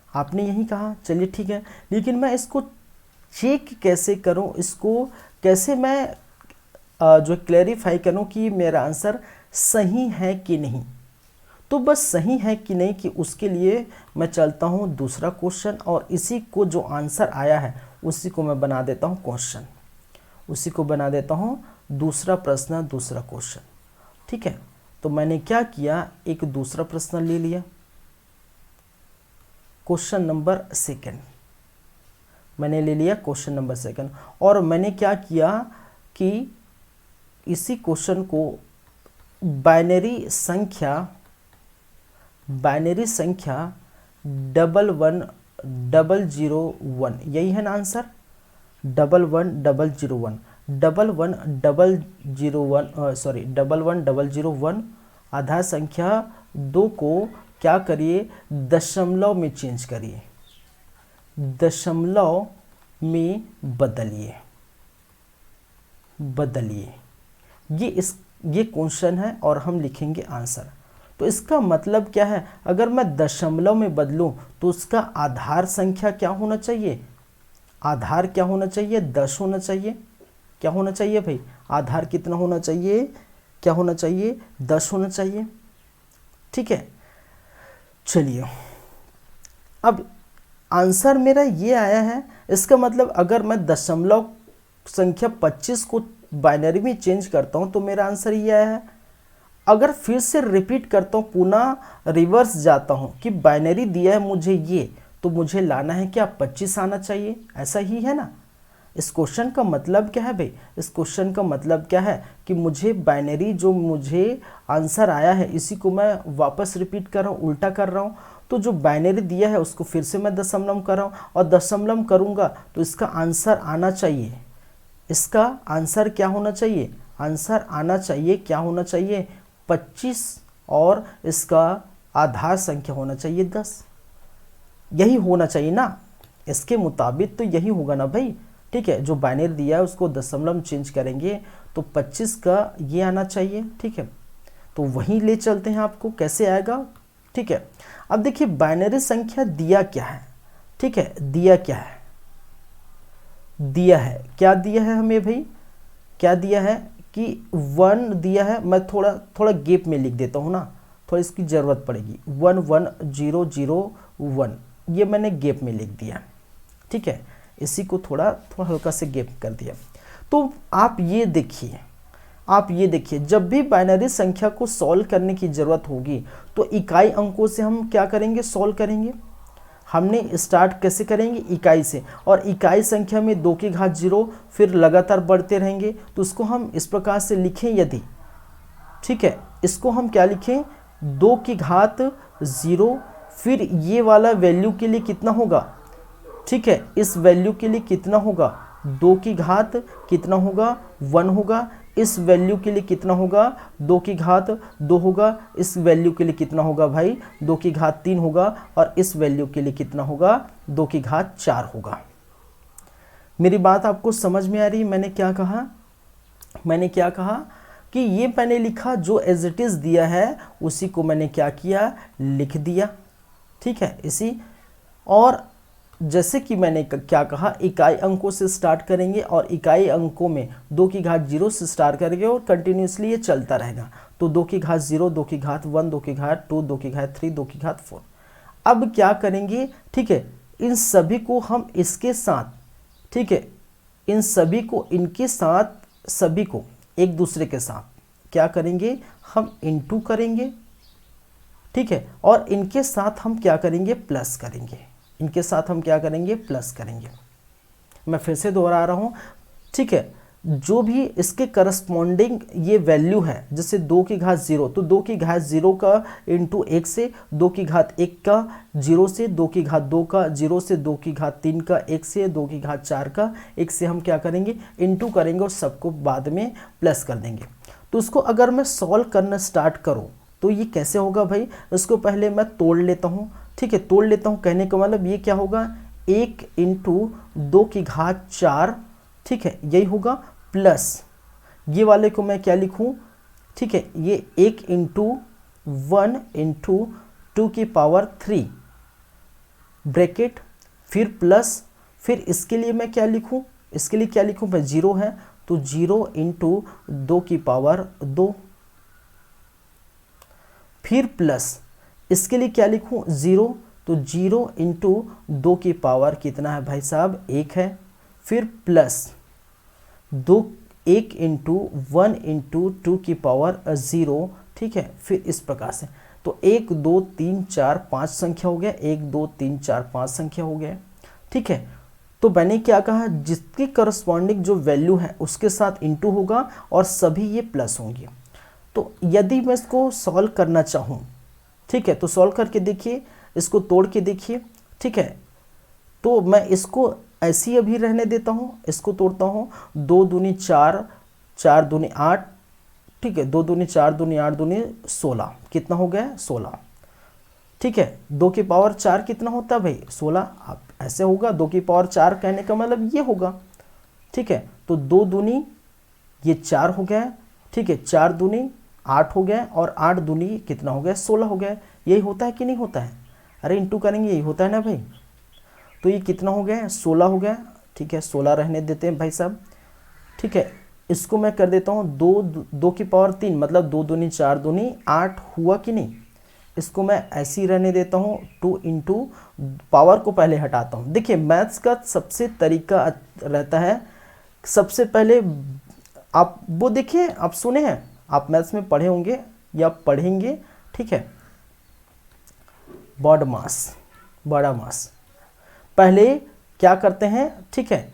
आपने यही कहा। चलिए ठीक है, लेकिन मैं इसको चेक कैसे करूं? इसको कैसे मैं जो क्लैरिफाई करूं कि मेरा आंसर सही है कि नहीं? तो बस सही है कि नहीं कि उसके लिए मैं चलता हूं दूसरा क्वेश्चन, और इसी को जो आंसर आया है उसी को मैं बना देता हूं क्वेश्चन, उसी को बना देता हूं दूसरा प्रश्न, दूसरा क्वेश्चन। ठीक है, तो मैंने क्या किया? एक दूसरा प्रश्न ले लिया, क्वेश्चन नंबर 2 मैंने ले लिया, क्वेश्चन नंबर 2, और मैंने क्या किया कि इसी क्वेश्चन को बाइनरी संख्या 11001, यही है ना आंसर? 11001 आधार संख्या 2 को क्या करिए? दशमलव में चेंज करिए, दशमलव में बदलिए। ये क्वेश्चन है और हम लिखेंगे आंसर। तो इसका मतलब क्या है? अगर मैं दशमलव में बदलूं तो उसका आधार संख्या क्या होना चाहिए? आधार क्या होना चाहिए? 10 होना चाहिए। क्या होना चाहिए भाई? आधार कितना होना चाहिए? क्या होना चाहिए? 10 होना चाहिए। ठीक है, चलिए, अब आंसर मेरा ये आया है। इसका मतलब अगर मैं दशमलव संख्या 25 को बाइनरी में चेंज करता हूं तो मेरा आंसर ये आया है। अगर फिर से रिपीट करता हूं, पुनः रिवर्स जाता हूं कि बाइनरी दिया है मुझे ये, तो मुझे लाना है क्या? 25 आना चाहिए, ऐसा ही है ना? इस क्वेश्चन का मतलब क्या है भाई, इस क्वेश्चन का मतलब क्या है कि मुझे बाइनरी जो मुझे आंसर आया है इसी को मैं वापस रिपीट कर रहा हूँ, उल्टा कर रहा हूँ। तो जो बाइनरी दिया है उसको फिर से मैं दशमलव कर रहा हूँ, और दशमलव करूँगा तो इसका आंसर आना चाहिए, इसका आंसर क्या होना चाहिए, आंसर आना चाहिए, क्या होना चाहिए 25, और इसका आधार संख्या होना चाहिए 10। यही होना चाहिए ना, इसके मुताबिक तो यही होगा ना भाई। ठीक है, जो बाइनरी दिया है उसको दशमलव चेंज करेंगे तो 25 का ये आना चाहिए। ठीक है, तो वहीं ले चलते हैं आपको, कैसे आएगा। ठीक है, अब देखिए बाइनरी संख्या दिया क्या है। ठीक है, दिया क्या है, दिया है, क्या दिया है हमें भाई, क्या दिया है कि 1 दिया है। मैं थोड़ा थोड़ा गैप में लिख देता हूँ ना, थोड़ा इसकी ज़रूरत पड़ेगी। 1 1 0 0 1, ये मैंने गैप में लिख दिया। ठीक है, इसी को थोड़ा थोड़ा हल्का से गैप कर दिया। तो आप ये देखिए, आप ये देखिए, जब भी बाइनरी संख्या को सॉल्व करने की ज़रूरत होगी तो इकाई अंकों से हम क्या करेंगे, सॉल्व करेंगे। हमने स्टार्ट कैसे करेंगे, इकाई से, और इकाई संख्या में 2 की घात 0, फिर लगातार बढ़ते रहेंगे। तो उसको हम इस प्रकार से लिखें यदि, ठीक है, इसको हम क्या लिखें, 2 की घात 0, फिर ये वाला वैल्यू के लिए कितना होगा। ठीक है, इस वैल्यू के लिए कितना होगा, 2 की घात कितना होगा 1 होगा। इस वैल्यू के लिए कितना होगा, 2 की घात 2 होगा। इस वैल्यू के लिए कितना होगा भाई, 2 की घात 3 होगा। और इस वैल्यू के लिए कितना होगा, 2 की घात 4 होगा। मेरी बात आपको समझ में आ रही है। मैंने क्या कहा, मैंने क्या कहा कि ये मैंने लिखा जो एज इट इज़ दिया है उसी को मैंने क्या किया, लिख दिया। ठीक है, इसी, और जैसे कि मैंने क्या कहा, इकाई अंकों से स्टार्ट करेंगे और इकाई अंकों में 2 की घात 0 से स्टार्ट करेंगे और कंटिन्यूसली ये चलता रहेगा। तो 2 की घात 0, 2 की घात 1, 2 की घात 2, 2 की घात 3, 2 की घात 4। अब क्या करेंगे, ठीक है, इन सभी को हम इसके साथ, ठीक है, इन सभी को इनके साथ, सभी को एक दूसरे के साथ क्या करेंगे, हम इनटू करेंगे। ठीक है, और इनके साथ हम क्या करेंगे, प्लस करेंगे। इनके साथ हम क्या करेंगे, प्लस करेंगे। मैं फिर से दोहरा रहा हूँ। ठीक है, जो भी इसके करस्पॉन्डिंग ये वैल्यू है, जैसे 2 की घात 0, तो 2 की घात 0 का इंटू 1 से, 2 की घात 1 का 0 से, 2 की घात 2 का 0 से, 2 की घात 3 का 1 से, 2 की घात 4 का 1 से हम क्या करेंगे, इंटू करेंगे और सबको बाद में प्लस कर देंगे। तो उसको अगर मैं सॉल्व करना स्टार्ट करूँ तो ये कैसे होगा भाई, इसको पहले मैं तोड़ लेता हूँ। ठीक है, तोड़ लेता हूँ, कहने का मतलब ये क्या होगा, 1 इंटू 2 की घात 4, ठीक है, यही होगा, प्लस ये वाले को मैं क्या लिखूँ, ठीक है, ये 1 इंटू 1 इंटू 2 की पावर 3 ब्रैकेट, फिर प्लस, फिर इसके लिए मैं क्या लिखूँ, इसके लिए क्या लिखूँ भाई, 0 है तो 0 इंटू 2 की पावर 2, फिर प्लस इसके लिए क्या लिखूं, 0, तो 0 इंटू 2 की पावर कितना है भाई साहब, 1 है। फिर प्लस 1 इंटू 1 इंटू 2 की पावर 0, ठीक है। फिर इस प्रकार से, तो 1 2 3 4 5 संख्या हो गया, 1 2 3 4 5 संख्या हो गया, ठीक है। तो मैंने क्या कहा, जिसकी करस्पॉन्डिंग जो वैल्यू है उसके साथ इंटू होगा और सभी ये प्लस होंगे। तो यदि मैं इसको सॉल्व करना चाहूँ, ठीक है, तो सॉल्व करके देखिए, इसको तोड़ के देखिए, ठीक है। तो मैं इसको ऐसे ही अभी रहने देता हूँ, इसको तोड़ता हूँ, 2 दूनी 4, 4 दूनी 8, ठीक है, 2 दूनी 4 दूनी 8 दूनी 16, कितना हो गया 16, ठीक है। 2 की पावर 4 कितना होता है भाई, 16। आप ऐसे होगा, 2 की पावर 4 कहने का मतलब ये होगा, ठीक है। तो 2 दूनी ये 4 हो गया, ठीक है, 4 दूनी 8 हो गया और 8 दूनी कितना हो गया, 16 हो गया। यही होता है कि नहीं होता है, अरे इंटू करेंगे यही होता है ना भाई। तो ये कितना हो गया, 16 हो गया, ठीक है, 16 रहने देते हैं भाई साहब, ठीक है। इसको मैं कर देता हूँ 2 की पावर 3, मतलब 2 दूनी 4 दूनी 8 हुआ कि नहीं। इसको मैं ऐसे ही रहने देता हूँ, 2 इंटू पावर को पहले हटाता हूँ। देखिए मैथ्स का सबसे तरीका रहता है, सबसे पहले आप वो देखिए, आप सुने हैं, आप मैथ्स में पढ़े होंगे या पढ़ेंगे, ठीक है, बॉड मास, बड़ा मास। पहले क्या करते हैं, ठीक है,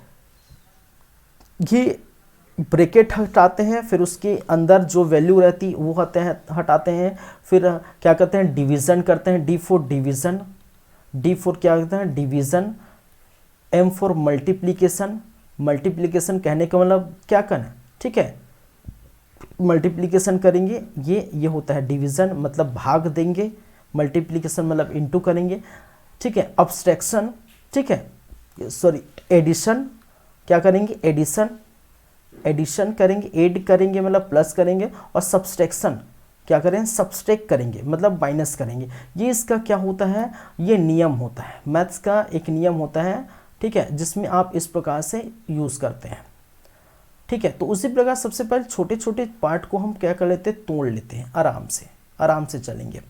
ये ब्रैकेट हटाते हैं, फिर उसके अंदर जो वैल्यू रहती वो हटाते हैं, फिर क्या करते हैं, डिवीज़न करते हैं, D4 डिवीज़न, D4 क्या करते हैं, डिवीज़न, M4 मल्टीप्लिकेशन। मल्टीप्लिकेशन कहने का मतलब क्या करना, ठीक है, मल्टीप्लिकेशन करेंगे, ये होता है डिवीज़न, मतलब भाग देंगे, मल्टीप्लिकेशन मतलब इनटू करेंगे, ठीक है। अब्स्ट्रैक्शन, ठीक है, सॉरी एडिशन, क्या करेंगे, एडिशन करेंगे, ऐड करेंगे मतलब प्लस करेंगे, और सब्सट्रैक्शन क्या करें, सब्सट्रैक्ट करेंगे मतलब माइनस करेंगे। ये इसका क्या होता है, ये नियम होता है, मैथ्स का एक नियम होता है, ठीक है, जिसमें आप इस प्रकार से यूज़ करते हैं, ठीक है। तो उसी प्रकार सबसे पहले छोटे छोटे पार्ट को हम क्या कर लेते हैं, तोड़ लेते हैं, आराम से चलेंगे।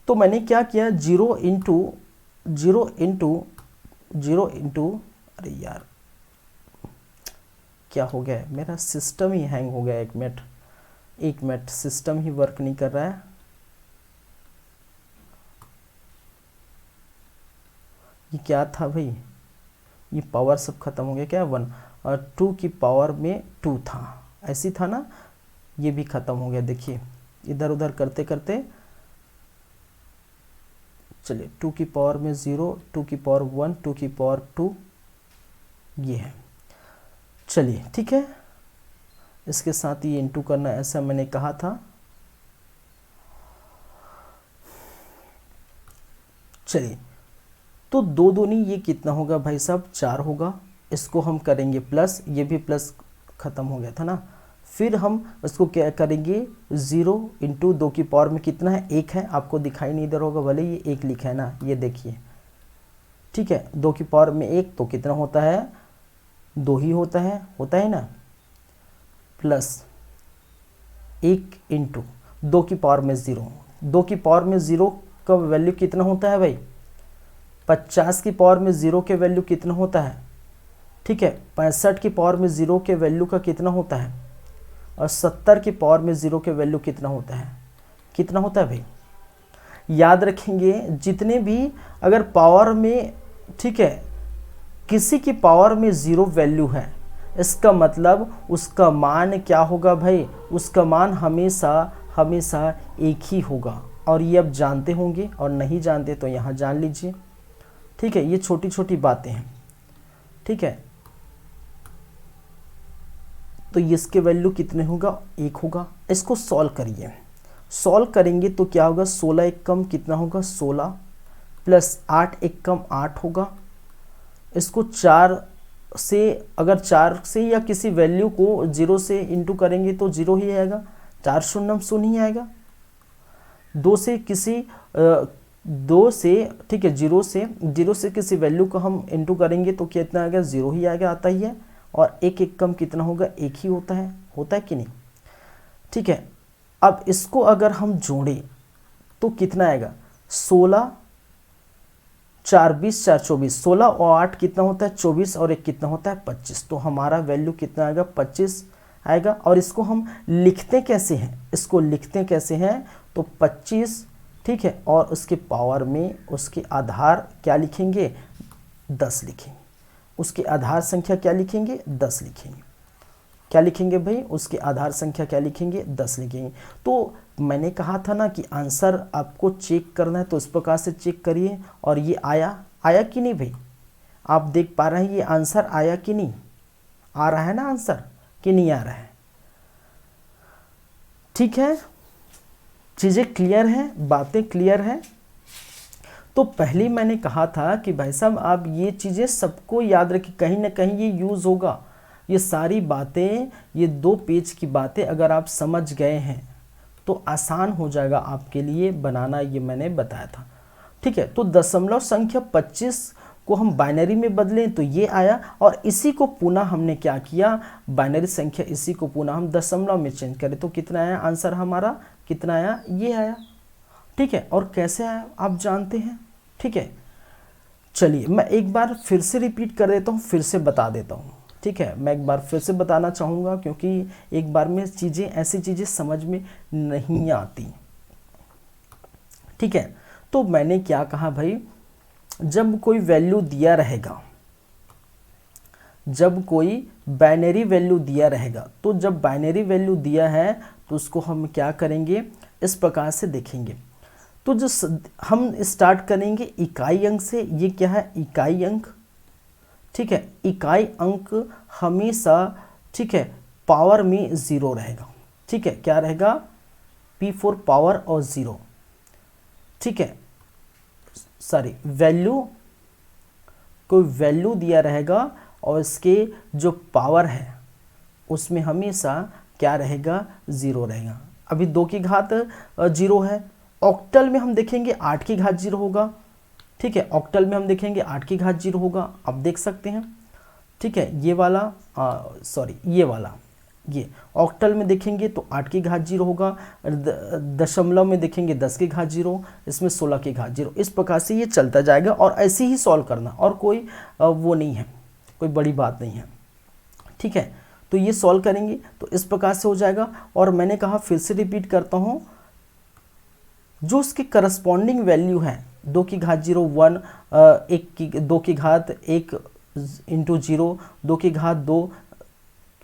तो मैंने क्या किया, जीरो इंटू अरे यार क्या हो गया है, मेरा सिस्टम ही हैंग हो गया, एक मिनट सिस्टम ही वर्क नहीं कर रहा है। ये क्या था भाई, ये पावर सब खत्म हो गया क्या, 1 और 2 की पावर में 2 था, ऐसी था ना, ये भी खत्म हो गया। देखिए इधर उधर करते करते, चलिए 2 की पावर में 0, 2 की पावर 1, 2 की पावर 2, ये है, चलिए ठीक है। इसके साथ ये इंटू करना, ऐसा मैंने कहा था। चलिए तो 2 दूनी ये कितना होगा भाई साहब, 4 होगा, इसको हम करेंगे प्लस, ये भी प्लस ख़त्म हो गया था ना। फिर हम इसको क्या करेंगे, 0 इंटू 2 की पावर में कितना है, 1 है, आपको दिखाई नहीं दे रहा होगा, भले ये 1 लिखा है ना, ये देखिए, ठीक है। 2 की पावर में 1 तो कितना होता है, 2 ही होता है ना, प्लस 1 इंटू 2 की पावर में 0, 2 की पावर में 0 का वैल्यू कितना होता है भाई, 50 की पावर में 0 के वैल्यू कितना होता है, ठीक है, 65 की पावर में 0 के वैल्यू का कितना होता है, और 70 की पावर में 0 के वैल्यू कितना होता है भाई। याद रखेंगे जितने भी अगर पावर में, ठीक है, किसी की पावर में 0 वैल्यू है, इसका मतलब उसका मान क्या होगा भाई, उसका मान हमेशा एक ही होगा। और ये अब जानते होंगे, और नहीं जानते तो यहाँ जान लीजिए, ठीक है। ये छोटी छोटी बातें हैं, ठीक है। तो इसके वैल्यू कितने होगा, 1 होगा। इसको सॉल्व करिए, सॉल्व करेंगे तो क्या होगा, 16 एक कम कितना होगा, 16 प्लस 8 एक कम 8 होगा। इसको 4 से, अगर 4 से या किसी वैल्यू को 0 से इंटू करेंगे तो 0 ही आएगा, 4 शून्य शून्य ही आएगा। 2 से किसी 2 से, ठीक है, 0 से किसी वैल्यू को हम इंटू करेंगे तो कितना आएगा, 0 ही आएगा, आता ही है। और 1 एक कम कितना होगा, 1 ही होता है कि नहीं, ठीक है। अब इसको अगर हम जोड़ें तो कितना आएगा, 16 4 20 4 24, 16 और 8 कितना होता है, 24, और 1 कितना होता है, 25। तो हमारा वैल्यू कितना आएगा, 25 आएगा। और इसको हम लिखते कैसे हैं, तो 25, ठीक है, और उसके पावर में उसके आधार क्या लिखेंगे, 10 लिखेंगे। उसके आधार संख्या क्या लिखेंगे, 10 लिखेंगे। क्या लिखेंगे भाई, उसके आधार संख्या क्या लिखेंगे, 10 लिखेंगे। तो मैंने कहा था ना कि आंसर आपको चेक करना है, तो इस प्रकार से चेक करिए। और ये आया कि नहीं भाई, आप देख पा रहे हैं ये आंसर आया कि नहीं, आ रहा है ना आंसर कि नहीं आ रहा है, ठीक है। चीज़ें क्लियर हैं, बातें क्लियर हैं। तो पहले मैंने कहा था कि भाई साहब आप ये चीज़ें सबको याद रखिए, कहीं ना कहीं ये यूज़ होगा। ये सारी बातें, ये 2 पेज की बातें अगर आप समझ गए हैं तो आसान हो जाएगा आपके लिए बनाना, ये मैंने बताया था, ठीक है। तो दशमलव संख्या 25 को हम बाइनरी में बदलें तो ये आया, और इसी को पुनः हमने क्या किया, बाइनरी संख्या इसी को पुनः हम दशमलव में चेंज करें तो कितना आया, आंसर हमारा कितना आया, ये आया, ठीक है। और कैसे आया आप जानते हैं, ठीक है। चलिए मैं एक बार फिर से रिपीट कर देता हूँ, फिर से बता देता हूँ, ठीक है। मैं एक बार फिर से बताना चाहूँगा क्योंकि एक बार में चीज़ें, ऐसी चीज़ें समझ में नहीं आती, ठीक है। तो मैंने क्या कहा भाई, जब कोई वैल्यू दिया रहेगा, जब कोई बाइनरी वैल्यू दिया रहेगा, तो जब बाइनरी वैल्यू दिया है तो उसको हम क्या करेंगे, इस प्रकार से देखेंगे। तो जो हम स्टार्ट करेंगे इकाई अंक से। ये क्या है, इकाई अंक, ठीक है। इकाई अंक हमेशा, ठीक है, पावर में 0 रहेगा, ठीक है। क्या रहेगा, P4 पावर और 0, ठीक है। सॉरी, वैल्यू, कोई वैल्यू दिया रहेगा और इसके जो पावर है उसमें हमेशा क्या रहेगा, 0 रहेगा। अभी 2 की घात 0 है। ऑक्टल में हम देखेंगे 8 की घात 0 होगा, ठीक है। ऑक्टल में हम देखेंगे 8 की घात 0 होगा, आप देख सकते हैं, ठीक है। ये वाला सॉरी, ये वाला, ये ऑक्टल में देखेंगे तो 8 की घात 0 होगा। दशमलव में देखेंगे 10 की घात 0, इसमें 16 की घात 0। इस प्रकार से ये चलता जाएगा और ऐसे ही सॉल्व करना, और कोई वो नहीं है, कोई बड़ी बात नहीं है, ठीक है। तो ये सॉल्व करेंगे तो इस प्रकार से हो जाएगा। और मैंने कहा, फिर से रिपीट करता हूँ, जो उसके करस्पॉन्डिंग वैल्यू है 2 की घात 0 1, 2 की घात 1 इंटू 0, 2 की घात 2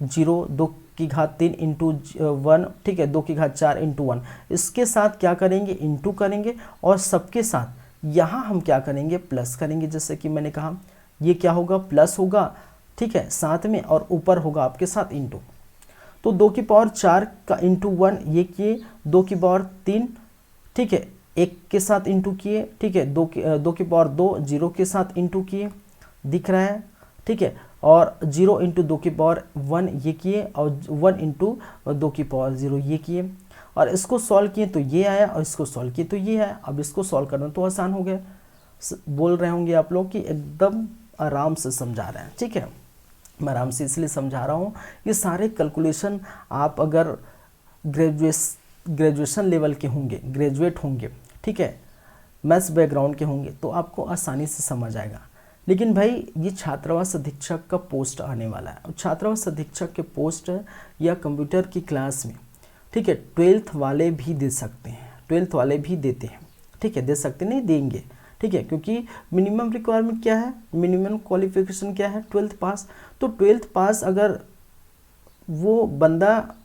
0, 2 की घात 3 इंटू 1, ठीक है, 2 की घात 4 इंटू 1। इसके साथ क्या करेंगे, इंटू करेंगे, और सबके साथ यहाँ हम क्या करेंगे, प्लस करेंगे। जैसे कि मैंने कहा, ये क्या होगा, प्लस होगा, ठीक है, साथ में, और ऊपर होगा आपके साथ इंटू। तो 2 की पावर 4 का इंटू 1 ये किए, 2 की पावर 3, ठीक है, 1 के साथ इंटू किए, ठीक है, 2 की पावर 2 0 के साथ इंटू किए, दिख रहा है, ठीक है। और 0 इंटू 2 की पावर 1 ये किए, और 1 इंटू 2 की पावर 0 ये किए, और इसको सॉल्व किए तो ये आया, और इसको सॉल्व किए तो ये आया। अब इसको सॉल्व करना तो आसान हो गया। बोल रहे होंगे आप लोग कि एकदम आराम से समझा रहे हैं, ठीक है। मैं आराम से इसलिए समझा रहा हूँ, ये सारे कैलकुलेशन आप अगर ग्रेजुएशन लेवल के होंगे, ग्रेजुएट होंगे, ठीक है, मैथ्स बैकग्राउंड के होंगे, तो आपको आसानी से समझ आएगा। लेकिन भाई ये छात्रावास अधीक्षक का पोस्ट आने वाला है, और छात्रावास अधीक्षक के पोस्ट या कंप्यूटर की क्लास में, ठीक है, 12th वाले भी दे सकते हैं, 12th वाले भी देते हैं, ठीक है, दे सकते नहीं, देंगे, ठीक है। क्योंकि मिनिमम रिक्वायरमेंट क्या है, मिनिमम क्वालिफिकेशन क्या है, 12th पास। तो 12th पास अगर वो बंदा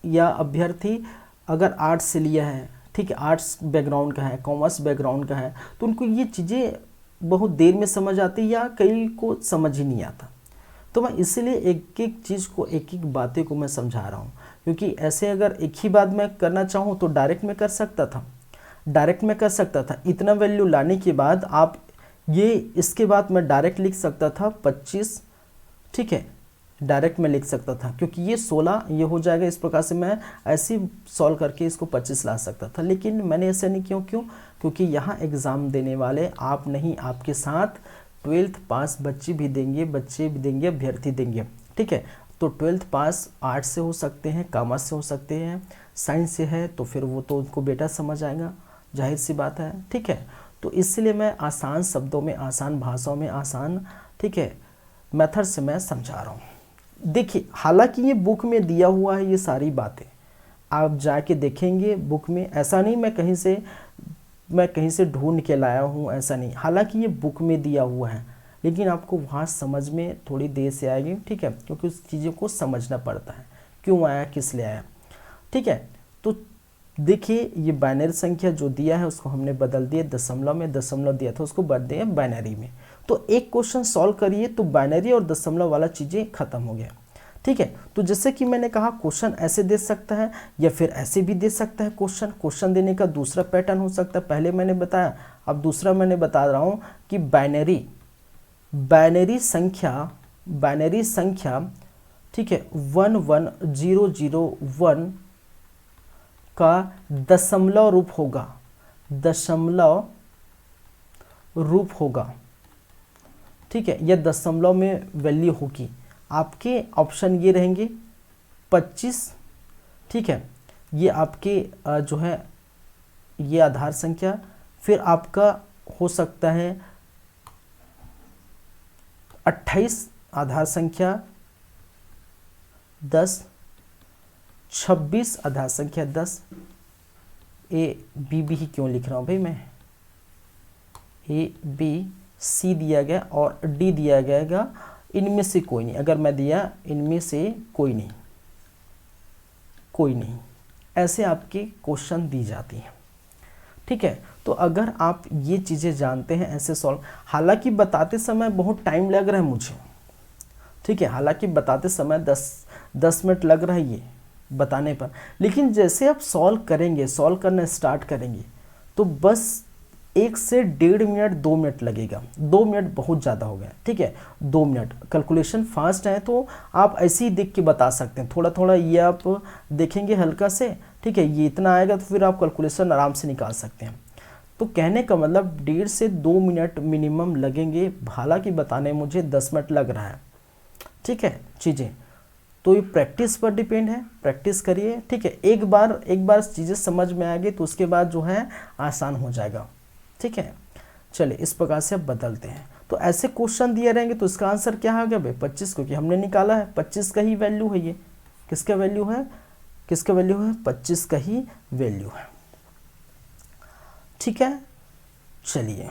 या अभ्यर्थी अगर आर्ट्स से लिया है, ठीक है, आर्ट्स बैकग्राउंड का है, कॉमर्स बैकग्राउंड का है, तो उनको ये चीज़ें बहुत देर में समझ आती है, या कई को समझ ही नहीं आता। तो मैं इसीलिए एक एक चीज़ को, एक एक बातें को मैं समझा रहा हूँ। क्योंकि ऐसे अगर एक ही बात मैं करना चाहूँ तो डायरेक्ट में कर सकता था, डायरेक्ट में कर सकता था। इतना वैल्यू लाने के बाद आप ये, इसके बाद मैं डायरेक्ट लिख सकता था 25, ठीक है, डायरेक्ट में लिख सकता था, क्योंकि ये 16 ये हो जाएगा। इस प्रकार से मैं ऐसे सॉल्व करके इसको 25 ला सकता था, लेकिन मैंने ऐसा नहीं किया। क्यों? क्योंकि यहाँ एग्ज़ाम देने वाले आप नहीं, आपके साथ 12th पास बच्चे भी देंगे, अभ्यर्थी देंगे, ठीक है। तो 12th पास आर्ट्स से हो सकते हैं, कॉमर्स से हो सकते हैं, साइंस से है तो फिर वो तो उनको बेटा समझ आएगा, जाहिर सी बात है, ठीक है। तो इसलिए मैं आसान शब्दों में, आसान भाषाओं में, आसान, ठीक है, मेथड से मैं समझा रहा हूँ। देखिए, हालांकि ये बुक में दिया हुआ है, ये सारी बातें आप जाके देखेंगे बुक में, ऐसा नहीं मैं कहीं से ढूंढ के लाया हूँ, ऐसा नहीं। हालांकि ये बुक में दिया हुआ है, लेकिन आपको वहाँ समझ में थोड़ी देर से आएगी, ठीक है, क्योंकि उस चीज़ों को समझना पड़ता है, क्यों आया, किस लिए आया, ठीक है। तो देखिए, ये बाइनरी संख्या जो दिया है उसको हमने बदल दिया, दशमलव में दशमलव दिया था उसको बदल दिया बाइनरी में। तो एक क्वेश्चन सॉल्व करिए तो बाइनरी और दशमलव वाला चीज़ें खत्म हो गया, ठीक है। तो जैसे कि मैंने कहा, क्वेश्चन ऐसे दे सकता है या फिर ऐसे भी दे सकता है। क्वेश्चन देने का दूसरा पैटर्न हो सकता है, पहले मैंने बताया, अब दूसरा मैंने बता रहा हूँ कि बाइनरी संख्या, ठीक है, 11001 का दशमलव रूप होगा, ठीक है, या दशमलव में वैल्यू होगी। आपके ऑप्शन ये रहेंगे 25, ठीक है, ये आपके जो है ये आधार संख्या, फिर आपका हो सकता है 28 आधार संख्या, 10, 26 आधार संख्या 10। बी ही क्यों लिख रहा हूँ भाई मैं, A B C दिया गया और D दिया गया इनमें से कोई नहीं, अगर मैं दिया इनमें से कोई नहीं, कोई नहीं, ऐसे आपके क्वेश्चन दी जाती हैं। ठीक है, तो अगर आप ये चीज़ें जानते हैं ऐसे सॉल्व, हालांकि बताते समय बहुत टाइम लग रहा है मुझे, ठीक है, हालांकि बताते समय 10 मिनट लग रहा है ये बताने पर, लेकिन जैसे आप सॉल्व करेंगे, सॉल्व करना स्टार्ट करेंगे तो बस 1 से 1.5 मिनट 2 मिनट लगेगा। 2 मिनट बहुत ज़्यादा हो गया, ठीक है, 2 मिनट। कैलकुलेशन फास्ट है तो आप ऐसे ही देख के बता सकते हैं, थोड़ा थोड़ा ये आप देखेंगे हल्का से, ठीक है, ये इतना आएगा तो फिर आप कैलकुलेशन आराम से निकाल सकते हैं। तो कहने का मतलब 1.5 से 2 मिनट मिनिमम लगेंगे, हालांकि बताने मुझे 10 मिनट लग रहा है, ठीक है चीज़ें। तो ये प्रैक्टिस पर डिपेंड है, प्रैक्टिस करिए, ठीक है, एक बार चीज़ें समझ में आएगी तो उसके बाद जो है आसान हो जाएगा, ठीक है। चलिए इस प्रकार से अब बदलते हैं, तो ऐसे क्वेश्चन दिए रहेंगे तो इसका आंसर क्या आ गया भाई 25, क्योंकि हमने निकाला है 25 का ही वैल्यू है, ये किसका वैल्यू है, किसका वैल्यू है, 25 का ही वैल्यू है, ठीक है। चलिए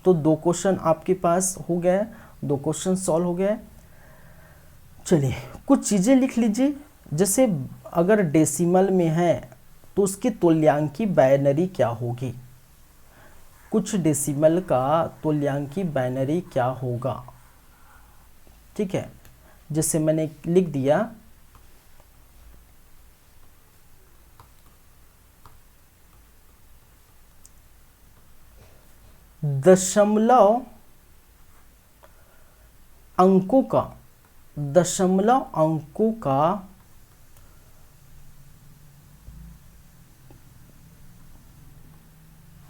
तो 2 क्वेश्चन आपके पास हो गए, 2 क्वेश्चन सॉल्व हो गए। चलिए कुछ चीज़ें लिख लीजिए, जैसे अगर डेसिमल में है तो उसकी तुल्यांकी बाइनरी क्या होगी, कुछ डेसिमल का तुल्यांकी बाइनरी क्या होगा, ठीक है, जैसे मैंने लिख दिया 0 अंकों का, 0 अंकों का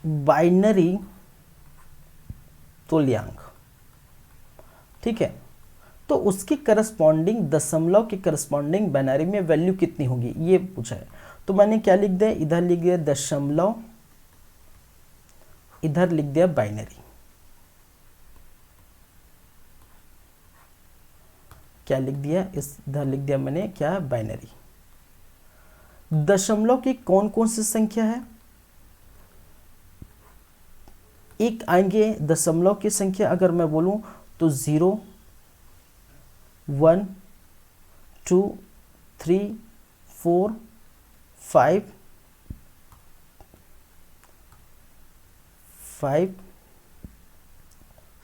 बाइनरी तुल्यांक, ठीक है, तो उसकी करस्पॉन्डिंग, दशमलव के करस्पॉन्डिंग बाइनरी में वैल्यू कितनी होगी ये पूछा है। तो मैंने क्या लिख दिया, इधर लिख दिया दशमलव, इधर लिख दिया बाइनरी, क्या लिख दिया, इस इधर लिख दिया मैंने क्या, बाइनरी। दशमलव की कौन कौन सी संख्या है, एक आएंगे दशमलव की संख्या, अगर मैं बोलूं तो 0, 1, 2, 3, 4, 5,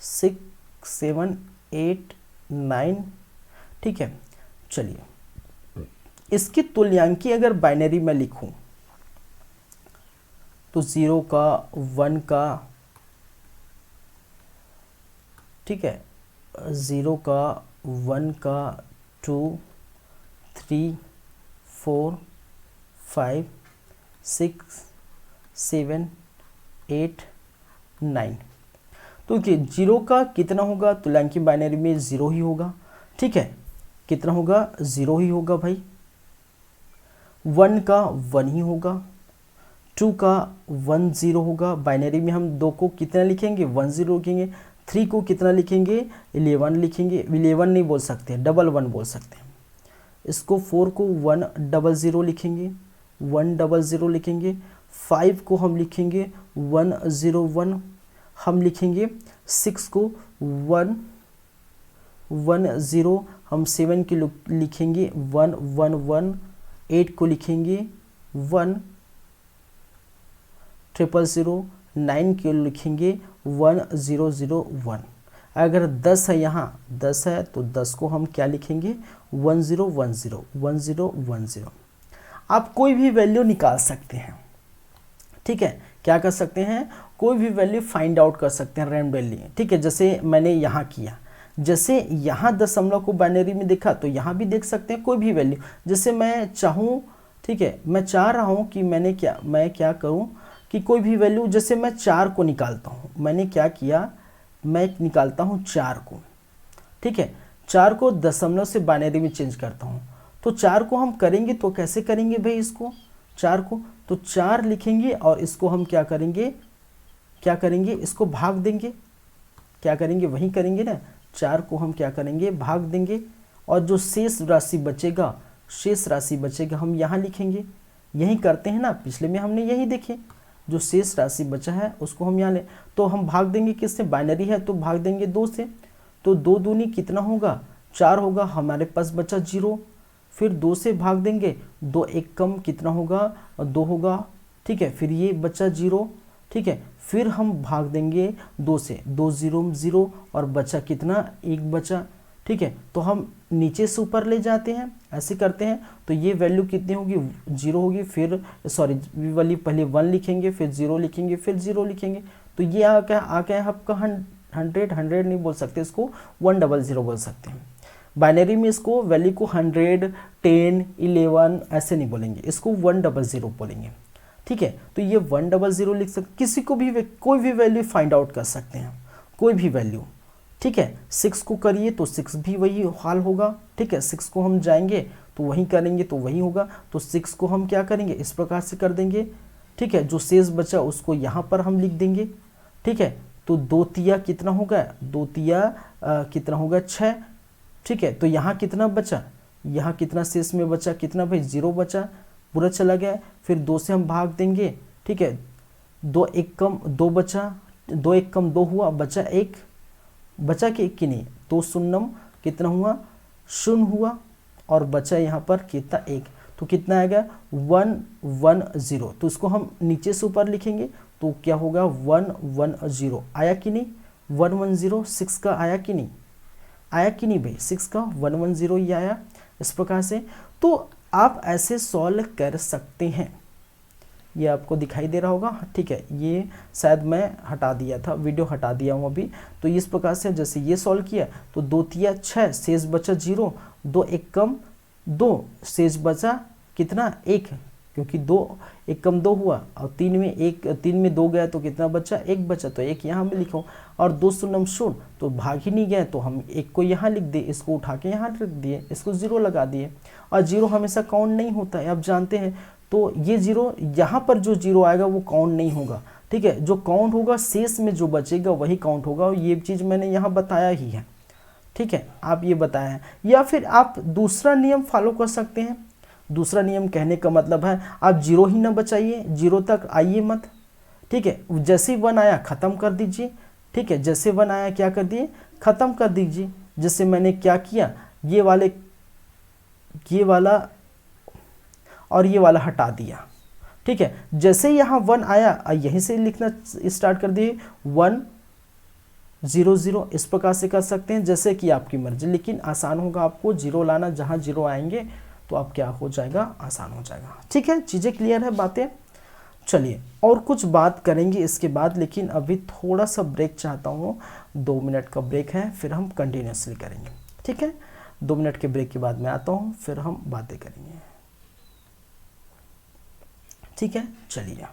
6, 7, 8, 9, ठीक है। चलिए इसकी तुल्यांकी अगर बाइनरी में लिखूं तो 0 का, 1 का, ठीक है, 0 का, 1 का, 2, 3, 4, 5, 6, 7, 8, 9, तो 0 का कितना होगा, तुल्यांकी बाइनरी में 0 ही होगा, ठीक है, कितना होगा, 0 ही होगा भाई। 1 का 1 ही होगा, 2 का 1 0 होगा, बाइनरी में हम 2 को कितना लिखेंगे, 1 0 लिखेंगे। 3 को कितना लिखेंगे, 11 लिखेंगे, 11 नहीं बोल सकते, 11 बोल सकते हैं इसको। 4 को 1 0 0 लिखेंगे, 1 0 0 लिखेंगे। 5 को हम लिखेंगे 1 0 1 हम लिखेंगे। 6 को 1 1 0 हम 7 के लिखेंगे 1 1 1। 8 को लिखेंगे 1 0 0 9 के लिखेंगे 1 0 0 1। अगर 10 है, यहाँ 10 है तो 10 को हम क्या लिखेंगे 1 0 1 0 1 0 1 0। आप कोई भी वैल्यू निकाल सकते हैं, ठीक है, क्या कर सकते हैं, कोई भी वैल्यू फाइंड आउट कर सकते हैं रैंडमली, ठीक है। जैसे मैंने यहाँ किया, जैसे यहाँ दशमलव को बाइनरी में देखा तो यहाँ भी देख सकते हैं कोई भी वैल्यू, जैसे मैं चाहूँ, ठीक है, मैं चाह रहा हूँ कि मैं क्या करूँ कि कोई भी वैल्यू, जैसे मैं 4 को निकालता हूँ, मैंने क्या किया, मैं निकालता हूँ 4 को, ठीक है, 4 को दशमलव से बाइनरी में चेंज करता हूँ। तो 4 को हम करेंगे तो कैसे करेंगे भाई, इसको 4 को तो 4 लिखेंगे और इसको हम क्या करेंगे, इसको भाग देंगे, क्या करेंगे, वही करेंगे ना, 4 को हम क्या करेंगे, भाग देंगे, और जो शेष राशि बचेगा हम यहाँ लिखेंगे। यही करते हैं ना, पिछले में हमने यही देखे, जो शेष राशि बचा है उसको हम यहाँ ले, तो हम भाग देंगे किससे, बाइनरी है तो भाग देंगे 2 से, तो 2 दूनी कितना होगा, 4 होगा, हमारे पास बचा 0। फिर 2 से भाग देंगे, 2 एक कम कितना होगा, 2 होगा, ठीक है। फिर ये बचा 0, ठीक है। फिर हम भाग देंगे 2 से, 2 0 0 और बचा कितना, 1 बचा, ठीक है। तो हम नीचे से ऊपर ले जाते हैं, ऐसे करते हैं। तो ये वैल्यू कितनी होगी, 0 होगी। फिर सॉरी वाली पहले 1 लिखेंगे, फिर 0 लिखेंगे, फिर 0 लिखेंगे। तो ये आ क्या है आपका 100 नहीं बोल सकते इसको, 100 बोल सकते हैं। बाइनरी में इसको वैल्यू को 100 10 11 ऐसे नहीं बोलेंगे, इसको 100 बोलेंगे, ठीक है। तो ये 100 लिख सकते, किसी को भी कोई भी वैल्यू फाइंड आउट कर सकते हैं, कोई भी वैल्यू, ठीक है। 6 को करिए तो 6 भी वही हाल होगा, ठीक है। 6 को हम जाएंगे तो वही करेंगे तो वही होगा। तो 6 को हम क्या करेंगे, इस प्रकार से कर देंगे, ठीक है। जो शेष बचा उसको यहाँ पर हम लिख देंगे, ठीक है। तो 2 तिया कितना होगा, 2 तिया कितना होगा, 6, ठीक है। तो यहाँ कितना बचा, यहाँ कितना शेष में बचा, कितना भाई, 0 बचा, पूरा चला गया। फिर 2 से हम भाग देंगे, ठीक है। 2 एक कम 2 बचा, 2 एक कम 2 हुआ, बचा 1, बचा कि नहीं, 2 शून्यम कितना हुआ, 0 हुआ, और बचा यहाँ पर कितना, 1। तो कितना आएगा, 110। तो इसको हम नीचे से ऊपर लिखेंगे तो क्या होगा, 110 आया कि नहीं, 110 6 का आया कि नहीं, आया कि नहीं भाई, 6 का 110 ही आया, इस प्रकार से। तो आप ऐसे सॉल्व कर सकते हैं, ये आपको दिखाई दे रहा होगा, ठीक है। ये शायद मैं हटा दिया था, वीडियो हटा दिया हूँ अभी। तो इस प्रकार से जैसे ये सॉल्व किया तो 2 तिया 6, शेष बचा 0, 2 एक कम 2, शेष बचा कितना, 1, क्योंकि 2 एक कम 2 हुआ, और 3 में 2 गया तो कितना बचा, 1 बचा, तो 1 यहाँ में लिखो। और 2 शून्य शून्य तो भाग ही नहीं गया, तो हम 1 को यहाँ लिख दिए, इसको उठा के यहाँ रख दिए, इसको 0 लगा दिए। और 0 हमेशा काउंट नहीं होता है, आप जानते हैं। तो ये 0 यहाँ पर जो 0 आएगा वो काउंट नहीं होगा, ठीक है। जो काउंट होगा शेष में जो बचेगा वही काउंट होगा, और ये चीज़ मैंने यहाँ बताया ही है, ठीक है। आप ये बताया है, या फिर आप दूसरा नियम फॉलो कर सकते हैं। दूसरा नियम कहने का मतलब है आप 0 ही ना बचाइए, 0 तक आइए मत, ठीक है। जैसे ही 1 आया ख़त्म कर दीजिए, ठीक है। जैसे 1 आया क्या कर दिए, ख़त्म कर दीजिए। जैसे मैंने क्या किया, ये वाला और ये वाला हटा दिया, ठीक है। जैसे यहाँ 1 आया, यहीं से लिखना स्टार्ट कर दिए, 1 0 0, इस प्रकार से कर सकते हैं, जैसे कि आपकी मर्जी। लेकिन आसान होगा आपको 0 लाना, जहाँ 0 आएंगे तो आप क्या हो जाएगा, आसान हो जाएगा, ठीक है। चीज़ें क्लियर है, बातें। चलिए और कुछ बात करेंगे इसके बाद, लेकिन अभी थोड़ा सा ब्रेक चाहता हूँ, 2 मिनट का ब्रेक है, फिर हम कंटिन्यूसली करेंगे, ठीक है। 2 मिनट के ब्रेक के बाद मैं आता हूँ, फिर हम बातें करेंगे, ठीक है। चलिए।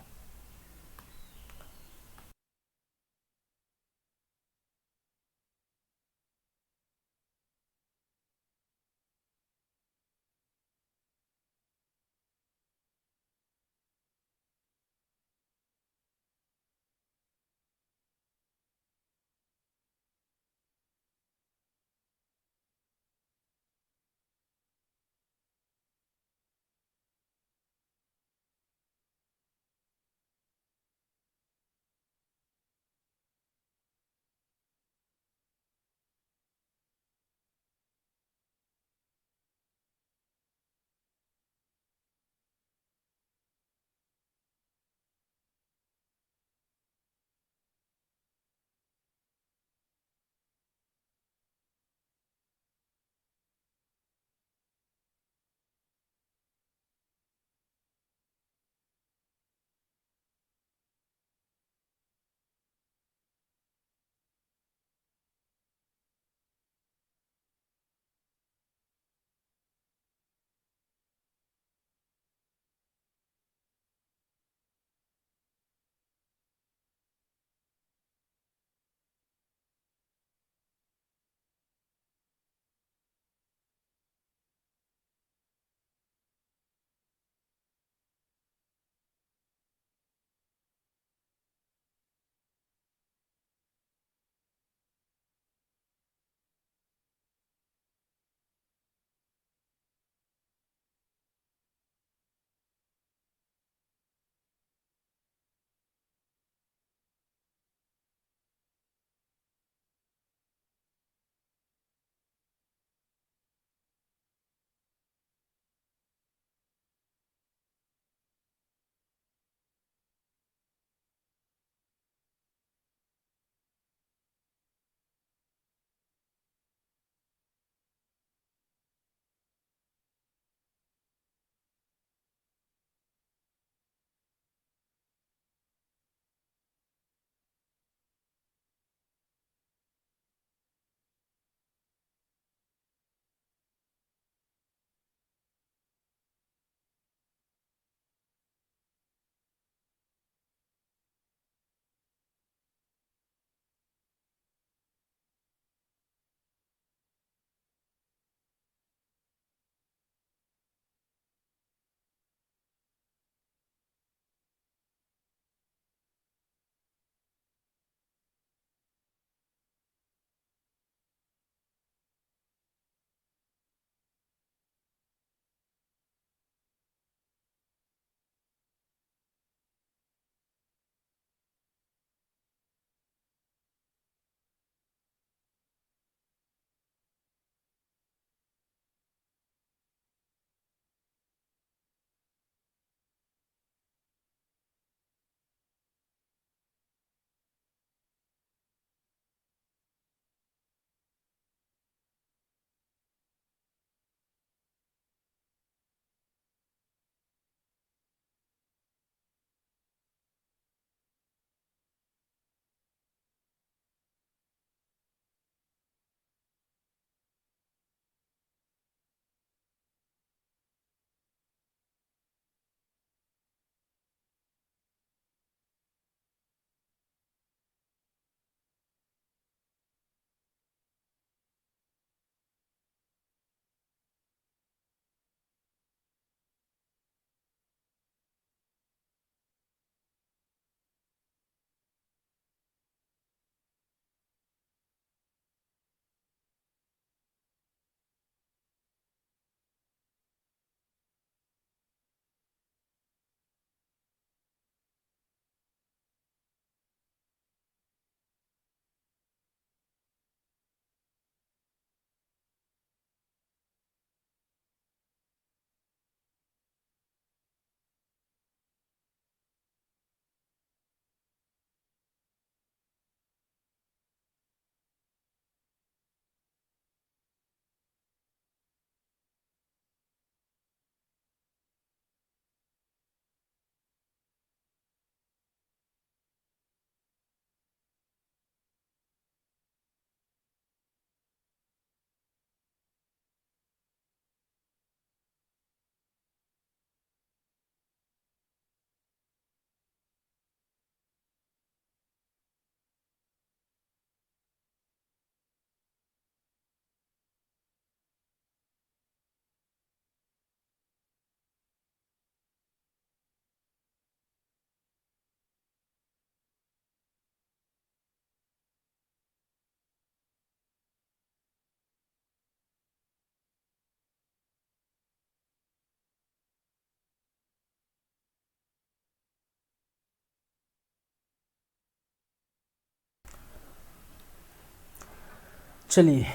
चलिए,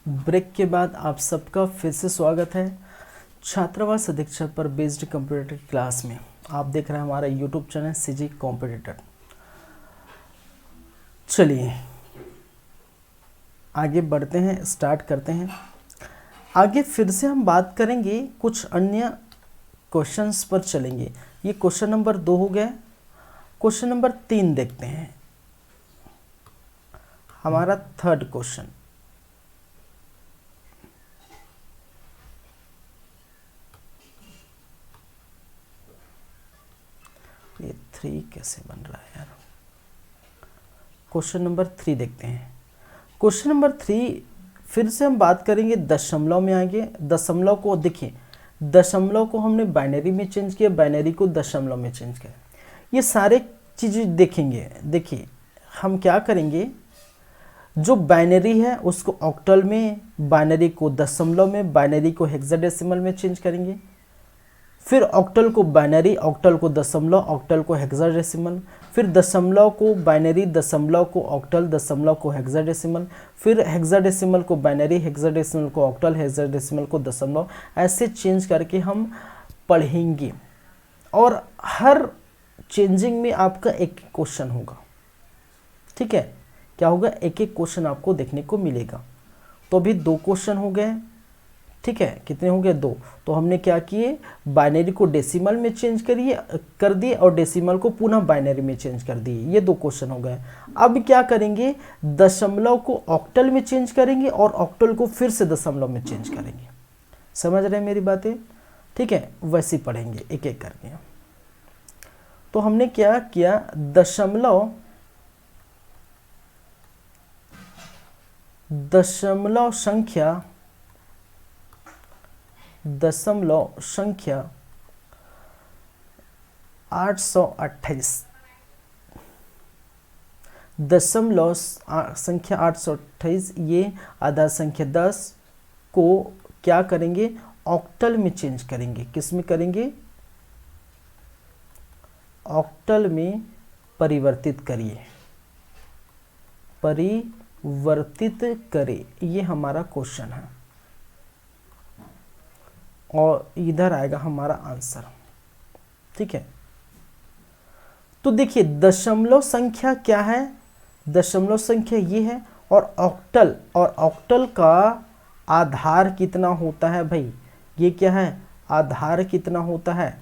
ब्रेक के बाद आप सबका फिर से स्वागत है छात्रावास अधीक्षक पर बेस्ड कंप्यूटर क्लास में। आप देख रहे हैं हमारा यूट्यूब चैनल सीजी कॉम्पिटिटर। चलिए आगे बढ़ते हैं, स्टार्ट करते हैं। आगे फिर से हम बात करेंगे, कुछ अन्य क्वेश्चंस पर चलेंगे। ये क्वेश्चन नंबर 2 हो गया। क्वेश्चन नंबर 3 देखते हैं, हमारा थर्ड क्वेश्चन। ये 3 कैसे बन रहा है यार। क्वेश्चन नंबर 3 देखते हैं। क्वेश्चन नंबर 3 फिर से हम बात करेंगे दशमलव में। आगे दशमलव को देखिए, दशमलव को हमने बाइनरी में चेंज किया, बाइनरी को दशमलव में चेंज किया। ये सारे चीज़ें देखेंगे। देखिए हम क्या करेंगे, जो बाइनरी है उसको ऑक्टल में, बाइनरी को दशमलव में, बाइनरी को हेक्साडेसिमल में चेंज करेंगे। फिर ऑक्टल को बाइनरी, ऑक्टल को दशमलव, ऑक्टल को हेक्साडेसिमल, फिर दशमलव को बाइनरी, दशमलव को ऑक्टल, दशमलव को हेक्साडेसिमल, फिर हेक्साडेसिमल को बाइनरी, हेक्साडेसिमल को ऑक्टल, हेक्साडेसिमल को दशमलव, ऐसे चेंज करके हम पढ़ेंगे। और हर चेंजिंग में आपका एक क्वेश्चन होगा। ठीक है, क्या होगा, एक एक क्वेश्चन आपको देखने को मिलेगा। तो अभी 2 क्वेश्चन हो गए। ठीक है, कितने हो गए, 2। तो हमने क्या किए, बाइनरी को डेसिमल में चेंज कर दिए और डेसिमल को पुनः बाइनरी में चेंज कर दिए। ये 2 क्वेश्चन हो गए। अब क्या करेंगे, दशमलव को ऑक्टल में चेंज करेंगे और ऑक्टल को फिर से दशमलव में चेंज करेंगे। समझ रहे हैं मेरी बातें? ठीक है, वैसे ही पढ़ेंगे एक एक करके। तो हमने क्या किया, दशमलव संख्या 828, दशमलव संख्या 828, ये आधार संख्या 10 को क्या करेंगे, ऑक्टल में चेंज करेंगे। किस में करेंगे, ऑक्टल में परिवर्तित करिए, परिवर्तित करें। ये हमारा क्वेश्चन है और इधर आएगा हमारा आंसर। ठीक है, तो देखिए दशमलव संख्या क्या है, दशमलव संख्या ये है। और ऑक्टल का आधार कितना होता है भाई, ये क्या है, आधार कितना होता है,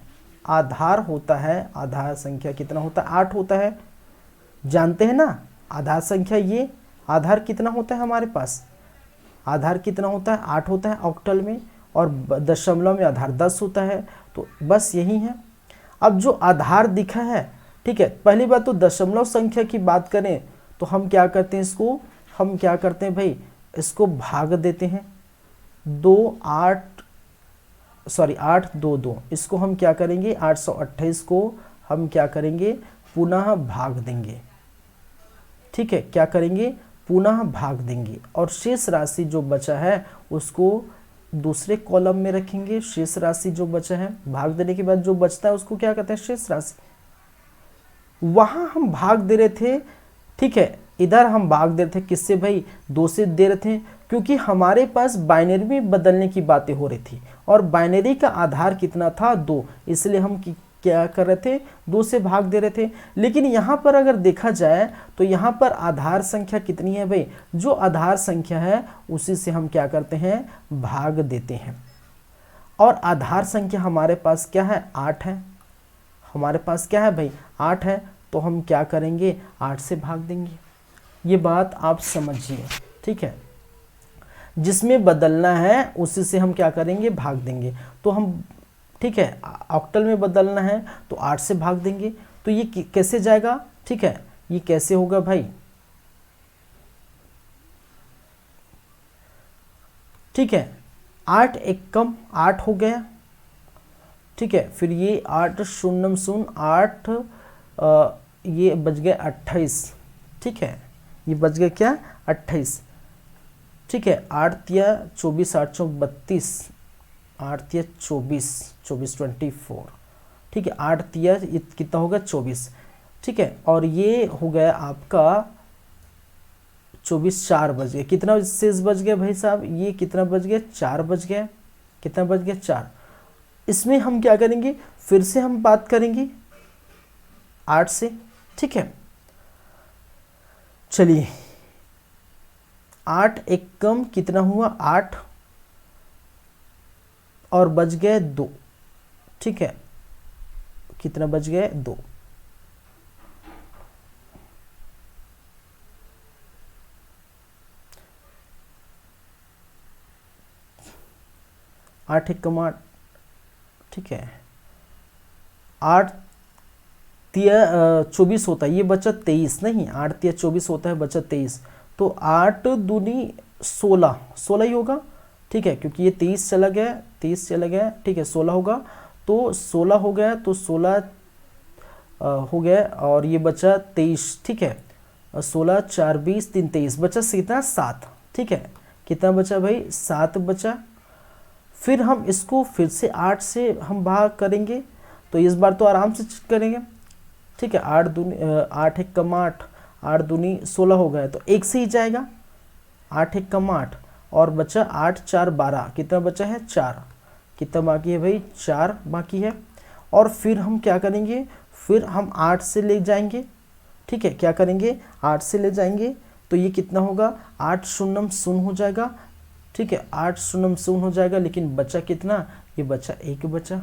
आधार होता है, आधार संख्या कितना होता है, 8 होता है। जानते हैं ना आधार संख्या, ये आधार कितना होता है हमारे पास, आधार कितना होता है, 8 होता है ऑक्टल में, और दशमलव में आधार 10 होता है। तो बस यही है। अब जो आधार दिखा है, ठीक है, पहली बात तो दशमलव संख्या की बात करें तो हम क्या करते हैं, इसको हम क्या करते हैं भाई, इसको भाग देते हैं। 8 2 2, इसको हम क्या करेंगे, 828 को हम क्या करेंगे, पुनः भाग देंगे। ठीक है, क्या करेंगे, पुनः भाग देंगे। और शेष राशि जो बचा है उसको दूसरे कॉलम में रखेंगे। शेष राशि जो बचा है, भाग देने के बाद जो बचता है उसको क्या कहते हैं, शेष राशि। वहां हम भाग दे रहे थे, ठीक है, इधर हम भाग दे रहे थे किससे भाई, 2 से दे रहे थे, क्योंकि हमारे पास बाइनरी में बदलने की बातें हो रही थी और बाइनरी का आधार कितना था, 2, इसलिए हम क्या कर रहे थे, 2 से भाग दे रहे थे। लेकिन यहाँ पर अगर देखा जाए तो यहाँ पर आधार संख्या कितनी है भाई, जो आधार संख्या है उसी से हम क्या करते हैं, भाग देते हैं। और आधार संख्या हमारे पास क्या है, 8 है। हमारे पास क्या है भाई, 8 है। तो हम क्या करेंगे, 8 से भाग देंगे। ये बात आप समझिए। ठीक है, जिसमें बदलना है उसी से हम क्या करेंगे, भाग देंगे। तो हम, ठीक है, ऑक्टल में बदलना है तो 8 से भाग देंगे। तो ये कैसे जाएगा, ठीक है, ये कैसे होगा भाई, ठीक है, 8 एक कम 8 हो गया। ठीक है, फिर ये 8 शून्य 8, ये बच गया 28। ठीक है, ये बच गया क्या, 28। ठीक है, 8 तिया 24, 8 चौक 32, 8 तिया 24, 24 24। ठीक है, 8 तिया ये कितना होगा, 24। ठीक है, और ये हो गया आपका 24 4 बज गए। कितना शेष बच गया भाई साहब, ये कितना बच गया, 4 बच गया। कितना बच गया, 4। इसमें हम क्या करेंगे, फिर से हम बात करेंगे 8 से, ठीक है। चलिए 8 एक कम कितना हुआ, 8 और बच गए 2, ठीक है। कितना बच गए, 2। 8 एक कम 8, ठीक है। 8 तिया 24 होता है, ये बचा 23, नहीं 8 तिया 24 होता है, बचा 23। तो 8 दूनी 16, 16 ही होगा, ठीक है, क्योंकि ये 23 चला गया, 23 चला गया, ठीक है, 16 होगा। तो 16 हो गया, तो 16 हो गया और ये बचा 23, ठीक है। 16 4 20 3 23, बचा कितना, 7, ठीक है। कितना बचा भाई, 7 बचा। फिर हम इसको फिर से 8 से हम भाग करेंगे, तो इस बार तो आराम से करेंगे, ठीक है। 8 दूनी 8 एक कम 8, 8 दूनी 16 हो गया, तो 1 से ही जाएगा। 8 एक कम 8 और बचा 8 4 12, कितना बचा है, 4। कितना बाकी है भाई, 4 बाकी है। और फिर हम क्या करेंगे, फिर हम 8 से ले जाएंगे, ठीक है। क्या करेंगे, 8 से ले जाएंगे, तो ये कितना होगा, 8 शून्यम शून्य हो जाएगा, ठीक है। 8 शून्यम शून्य हो जाएगा, लेकिन बचा कितना, ये बचा 1 बचा।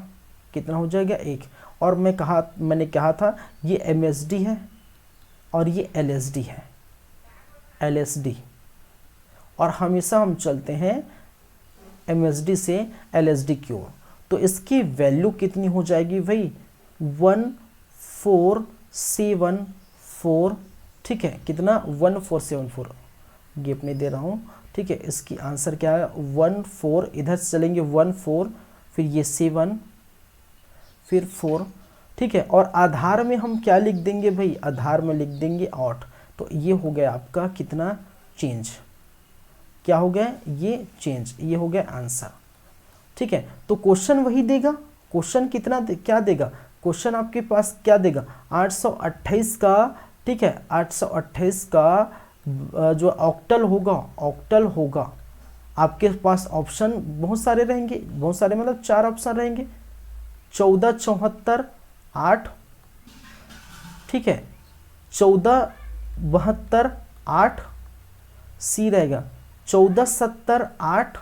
कितना हो जाएगा, 1। और मैंने कहा था ये MSD है और ये LSD है, LSD। और हमेशा हम चलते हैं MSD से LSD की ओर। तो इसकी वैल्यू कितनी हो जाएगी भाई, 1474, ठीक है। कितना, 1474, गैप नहीं दे रहा हूँ, ठीक है। इसकी आंसर क्या है, 14, इधर से चलेंगे 14, फिर ये 7, फिर 4, ठीक है। और आधार में हम क्या लिख देंगे भाई, आधार में लिख देंगे 8। तो ये हो गया आपका कितना, चेंज। क्या हो गया, ये चेंज, ये हो गया आंसर, ठीक है। तो क्वेश्चन वही देगा, क्वेश्चन कितना क्या देगा, क्वेश्चन आपके पास क्या देगा, 828 का, ठीक है। 828 का जो ऑक्टल होगा, आपके पास ऑप्शन बहुत सारे रहेंगे, बहुत सारे मतलब 4 ऑप्शन रहेंगे। 14 74 8, ठीक है। 14 72 8 सी रहेगा, 14 70 8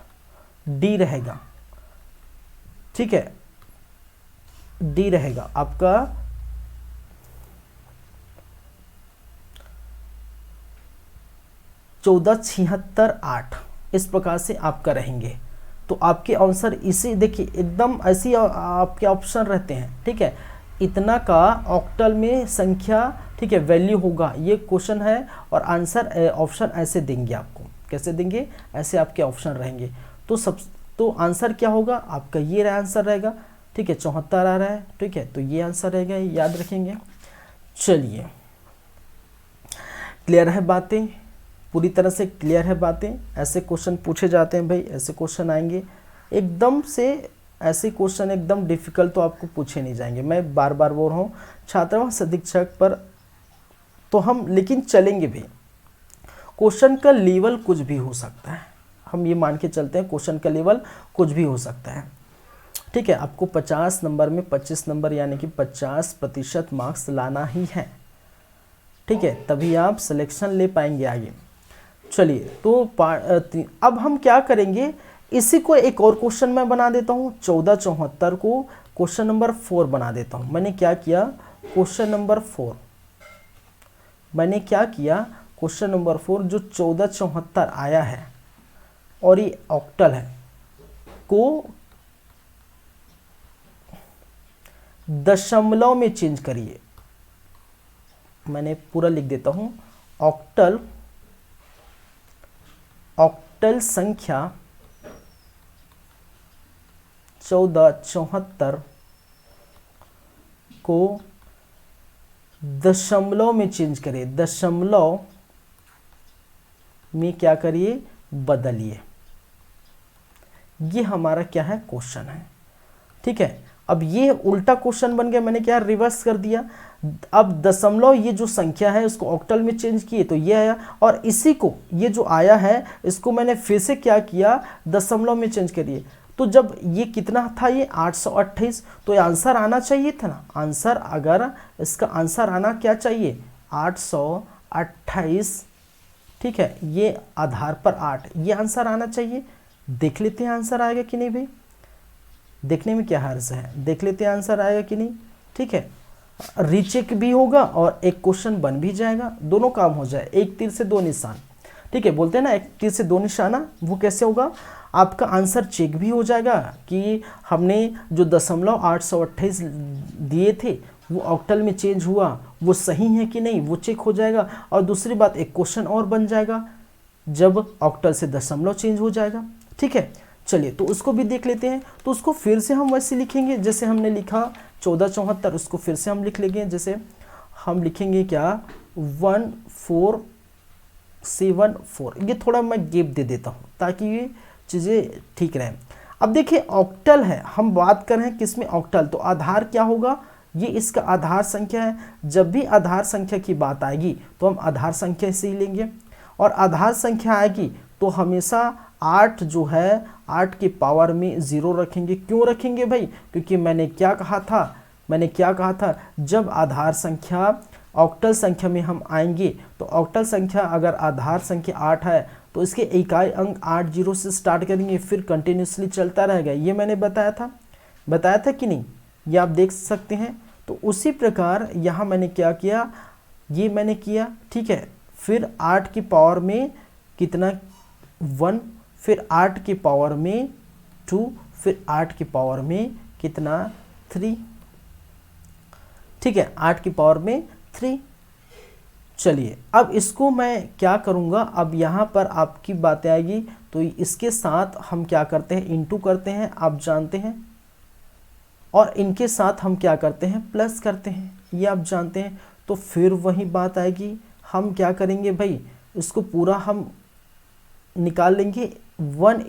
डी रहेगा, ठीक है। डी रहेगा आपका 14 76 8, इस प्रकार से आपका रहेंगे। तो आपके आंसर इसी देखिए एकदम ऐसी आपके ऑप्शन रहते हैं, ठीक है। इतना का ऑक्टल में संख्या, ठीक है, वैल्यू होगा, ये क्वेश्चन है। और आंसर ऑप्शन ऐसे देंगे आपको, कैसे देंगे, ऐसे आपके ऑप्शन रहेंगे। तो आंसर क्या होगा आपका, ये आंसर रहेगा, ठीक है। 74 आ रहा है, ठीक है, तो ये आंसर रहेगा, याद रखेंगे। चलिए क्लियर है बातें, पूरी तरह से क्लियर है बातें। ऐसे क्वेश्चन पूछे जाते हैं भाई, ऐसे क्वेश्चन आएंगे एकदम से, ऐसे क्वेश्चन एकदम डिफिकल्ट तो आपको पूछे नहीं जाएंगे। मैं बार बार बोल रहा हूँ छात्रावास अधीक्षक पर तो हम लेकिन चलेंगे भी। क्वेश्चन का लेवल कुछ भी हो सकता है, हम ये मान के चलते हैं क्वेश्चन का लेवल कुछ भी हो सकता है, ठीक है। आपको 50 नंबर में 25 नंबर यानी कि 50% मार्क्स लाना ही है, ठीक है, तभी आप सिलेक्शन ले पाएंगे आगे। चलिए तो अब हम क्या करेंगे, इसी को एक और क्वेश्चन मैं बना देता हूँ। 1474 को क्वेश्चन नंबर 4 बना देता हूँ। मैंने क्या किया, क्वेश्चन नंबर 4 मैंने क्या किया, क्वेश्चन नंबर 4 जो 1474 आया है और ये ऑक्टल है को दशमलव में चेंज करिए। मैंने पूरा लिख देता हूं, ऑक्टल संख्या 1474 को दशमलव में चेंज करिए, दशमलव में क्या करिए, बदलिए। ये हमारा क्या है, क्वेश्चन है, ठीक है। अब ये उल्टा क्वेश्चन बन गया, मैंने क्या रिवर्स कर दिया। अब दशमलव ये जो संख्या है उसको ऑक्टल में चेंज किए तो ये आया, और इसी को ये जो आया है इसको मैंने फिर से क्या किया, दशमलव में चेंज करिए। तो जब ये कितना था, ये 828, तो ये आंसर आना चाहिए था ना, आंसर अगर इसका आंसर आना क्या चाहिए, 828, ठीक है, ये आधार पर 8, ये आंसर आना चाहिए। देख लेते हैं आंसर आएगा कि नहीं भाई, देखने में क्या हर्ज है, देख लेते हैं आंसर आएगा कि नहीं। ठीक है, रीचेक भी होगा और एक क्वेश्चन बन भी जाएगा, दोनों काम हो जाए, एक तीर से दो निशान। ठीक है, बोलते हैं ना एक तीर से दो निशाना, वो कैसे होगा, आपका आंसर चेक भी हो जाएगा कि हमने जो 828 दिए थे वो ऑक्टल में चेंज हुआ, वो सही है कि नहीं वो चेक हो जाएगा। और दूसरी बात, एक क्वेश्चन और बन जाएगा जब ऑक्टल से दशमलव चेंज हो जाएगा। ठीक है, चलिए तो उसको भी देख लेते हैं। तो उसको फिर से हम वैसे लिखेंगे जैसे हमने लिखा 1474, उसको फिर से हम लिख लेंगे, जैसे हम लिखेंगे क्या, 1474। ये थोड़ा मैं गैप दे देता हूँ ताकि ये चीज़ें ठीक रहें। अब देखिए ऑक्टल है, हम बात कर रहे हैं किस में, ऑक्टल, तो आधार क्या होगा, ये इसका आधार संख्या है। जब भी आधार संख्या की बात आएगी तो हम आधार संख्या से ही लेंगे, और आधार संख्या आएगी तो हमेशा 8 जो है 8 की पावर में 0 रखेंगे। क्यों रखेंगे भाई, क्योंकि मैंने क्या कहा था, जब आधार संख्या ऑक्टल संख्या में हम आएंगे तो ऑक्टल संख्या अगर आधार संख्या 8 है तो इसके इकाई अंक 8 0 से स्टार्ट करेंगे, फिर कंटिन्यूसली चलता रहेगा। ये मैंने बताया था कि नहीं, ये आप देख सकते हैं। तो उसी प्रकार यहाँ मैंने क्या किया, ये मैंने किया, ठीक है, फिर 8 की पावर में कितना 1, फिर 8 की पावर में 2, फिर 8 की पावर में कितना 3, ठीक है, 8 की पावर में 3। चलिए अब इसको मैं क्या करूँगा, अब यहाँ पर आपकी बातें आएगी तो इसके साथ हम क्या करते हैं, इनटू करते हैं, आप जानते हैं, और इनके साथ हम क्या करते हैं, प्लस करते हैं, ये आप जानते हैं। तो फिर वही बात आएगी, हम क्या करेंगे भाई, इसको पूरा हम निकाल लेंगे, 1